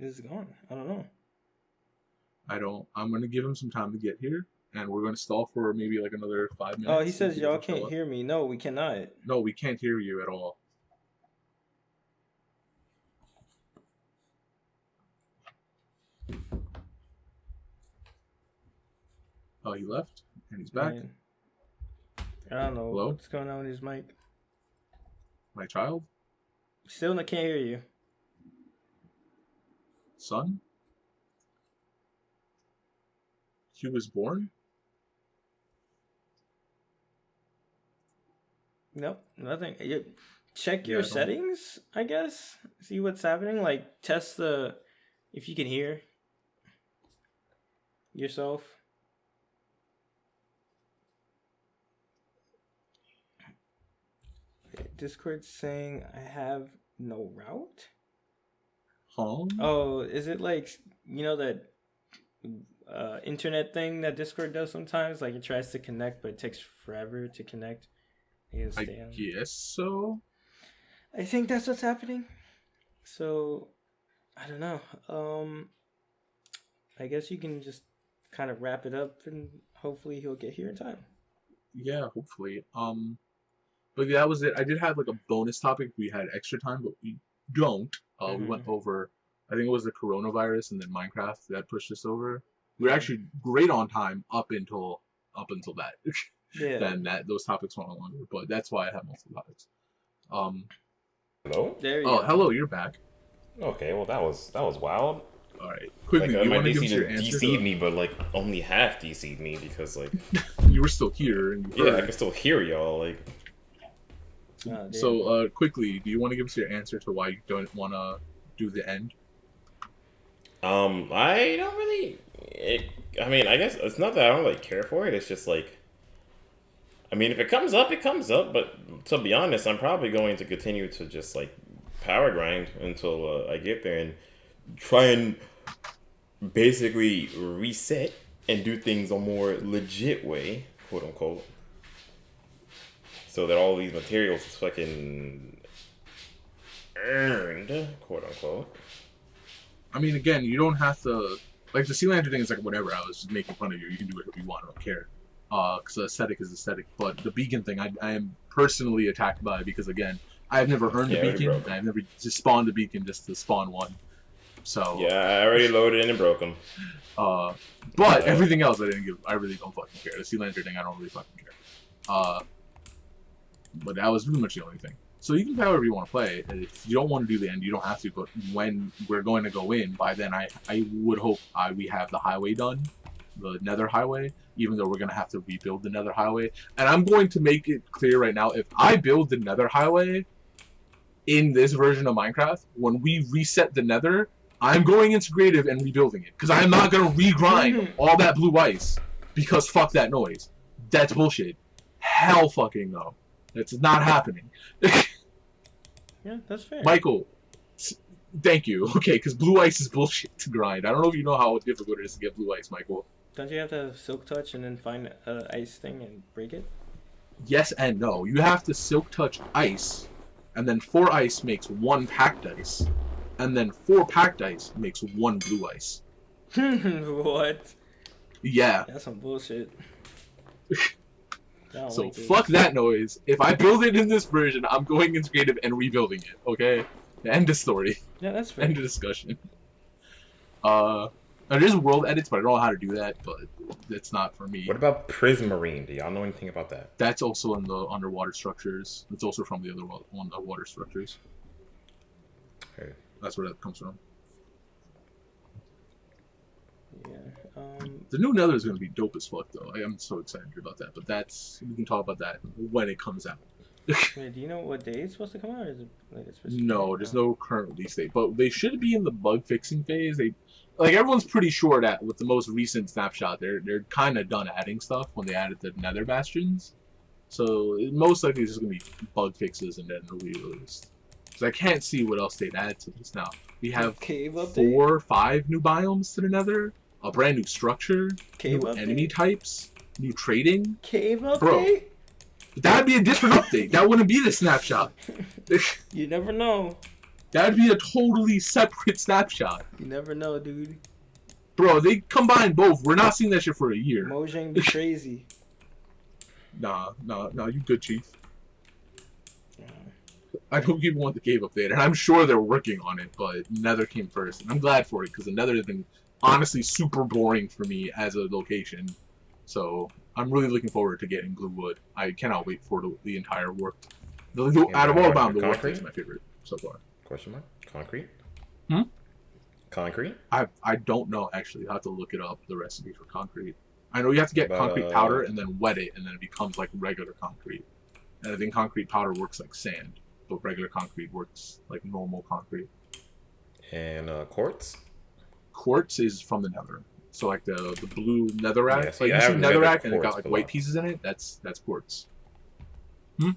is gone. I don't know. I'm gonna give him some time to get here, and we're gonna stall for maybe like another 5 minutes. Oh, he says y'all can't hear me. No, we cannot. No, we can't hear you at all. Oh, he left, and he's back. Man. I don't know Hello? what's going on with his mic. My child, Still can't hear you. son. He was born. Nope, nothing. Check your Yeah, I don't- settings, I guess. See what's happening. Like test if you can hear yourself. Okay, Discord's saying I have no route. Huh? Oh, is it like that internet thing that Discord does sometimes? Like it tries to connect, but it takes forever to connect. I guess so. I think that's what's happening. So, I don't know. I guess you can just kind of wrap it up, and hopefully he'll get here in time. Yeah, hopefully. But that was it. I did have like a bonus topic. We had extra time, but we don't. We went over. I think it was the coronavirus and then Minecraft that pushed us over. We were actually great on time up until that. Yeah. Then those topics went on longer, but that's why I have multiple topics. Hello? There you go. Hello, you're back. Okay, well that was wild. All right, quickly, Like, you my want to give DC us your just answer? DC'd me, but like only half DC'd me because like You were still here, and you yeah, I heard. can still hear y'all. Like Oh, damn. So, quickly, do you want to give us your answer to why you don't want to do the end? I don't really. I mean, I guess it's not that I don't really care for it. It's just like, I mean, if it comes up, it comes up. But to be honest, I'm probably going to continue to just like power grind until I get there and try and basically reset and do things a more legit way, quote unquote. So that all these materials is fucking earned, quote unquote. I mean, again, you don't have to like the sea lantern thing is like whatever. I was just making fun of you. You can do whatever you want. I don't care. Because aesthetic is aesthetic. But the beacon thing, I am personally attacked by because again, I've never earned a beacon. And I've never just spawned a beacon just to spawn one. So yeah, I already loaded in and broke them. But everything else, I really don't fucking care. The sea lantern thing, I don't really fucking care. But that was really much the only thing. So you can play however you want to play. If you don't want to do the end, you don't have to. But when we're going to go in, by then I would hope we have the highway done, the Nether highway. Even though we're gonna have to rebuild the Nether highway, and I'm going to make it clear right now: if I build the Nether highway in this version of Minecraft, when we reset the Nether, I'm going into creative and rebuilding it because I'm not gonna regrind all that blue ice because fuck that noise. That's bullshit. Hell fucking no. That's not happening. Yeah, that's fair. Michael, thank you. Okay, because blue ice is bullshit to grind. I don't know if you know how difficult it is to get blue ice, Michael. Don't you have to silk touch and then find an ice thing and break it? Yes and no. You have to silk touch ice, and then 4 ice makes 1 packed ice, and then 4 packed ice makes 1 blue ice. What? Yeah. That's some bullshit. So like fuck that noise. If I build it in this version, I'm going into creative and rebuilding it. Okay. End of story. Yeah, that's fair. End of discussion. There is world edits, but I don't know how to do that. But it's not for me. What about Prismarine? Do y'all know anything about that? That's also in the underwater structures. It's also from the other water structures. Okay. That's where that comes from. Yeah. The new Nether is going to be dope as fuck, though. I am so excited about that. But we can talk about that when it comes out. Wait, do you know what day it's supposed to come out? Or is it like a specific No, date? there's no current release date. But they should be in the bug fixing phase. Everyone's pretty sure that with the most recent snapshot, they're kind of done adding stuff when they added the Nether bastions. So most likely it's just going to be bug fixes and then re-released. Because I can't see what else they'd add to this now. We have Cave update? 4 or 5 new biomes to the Nether. A brand new structure, Cave new update? enemy types, new trading. Cave update? Bro. That'd be a different update. That wouldn't be the snapshot. You never know. That'd be a totally separate snapshot. You never know, dude. Bro, they combine both. We're not seeing that shit for a year. Mojang be crazy. Nah, you good, Chief. I know people want the cave update, and I'm sure they're working on it, but Nether came first. And I'm glad for it, because the Nether has been honestly super boring for me as a location. So I'm really looking forward to getting Blue Wood. I cannot wait for the entire work. Out of all bound, the work is my favorite so far. Question mark? Concrete? Hmm? Concrete? I don't know, actually. I have to look it up, the recipe for concrete. I know you have to get concrete powder and then wet it, and then it becomes like regular concrete. And I think concrete powder works like sand, but regular concrete works like normal concrete. And quartz? Quartz is from the Nether. So like the blue netherrack, Yes, like yeah, you I see have nether netherrack and it got quartz like white blocks. pieces in it. That's quartz. What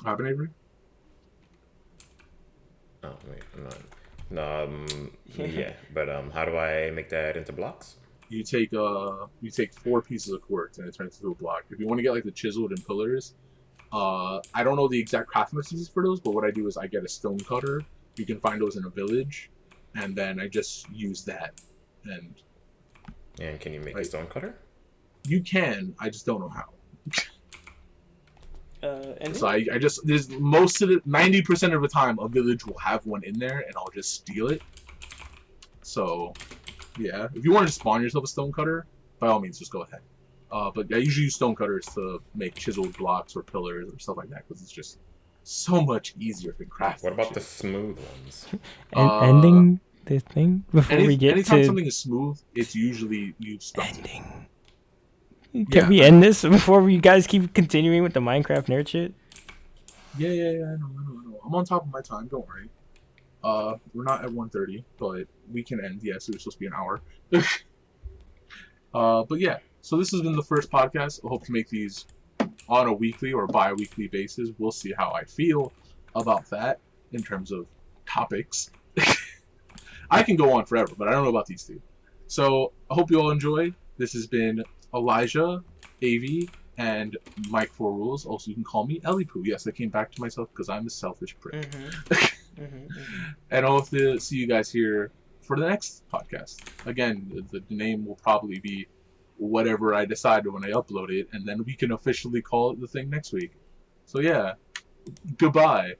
happened, Avery? Oh wait, no. Yeah, but how do I make that into blocks? You take 4 pieces of quartz and it turns into a block. If you want to get like the chiseled and pillars, I don't know the exact crafting recipes for those, but what I do is I get a stone cutter. You can find those in a village, and then I just use that. And can you make a stone cutter? You can. I just don't know how. And So I just there's most of the 90% of the time a village will have one in there, and I'll just steal it. So yeah, if you want to spawn yourself a stone cutter, by all means, just go ahead. But I usually use stone cutters to make chiseled blocks or pillars or stuff like that because it's just so much easier than crafting. What about shit. the smooth ones? ending this thing before we get anytime to something is smooth, it's usually you spell it. ending. Yeah, Can we end this before you guys keep continuing with the Minecraft nerd shit? Yeah, I know. I'm on top of my time. Don't worry. We're not at 1:30, but we can end. Yes, it was supposed to be an hour. But yeah, so this has been the first podcast. I hope to make these on a weekly or bi-weekly basis. We'll see how I feel about that in terms of topics. I can go on forever, but I don't know about these two. So I hope you all enjoy. This has been Elijah, Avi, and Mike 4 Rules. Also, you can call me Ellie-Poo. Yes, I came back to myself because I'm a selfish prick. And I'll have to see you guys here for the next podcast. Again, the name will probably be whatever I decide when I upload it, and then we can officially call it the thing next week. So yeah, goodbye.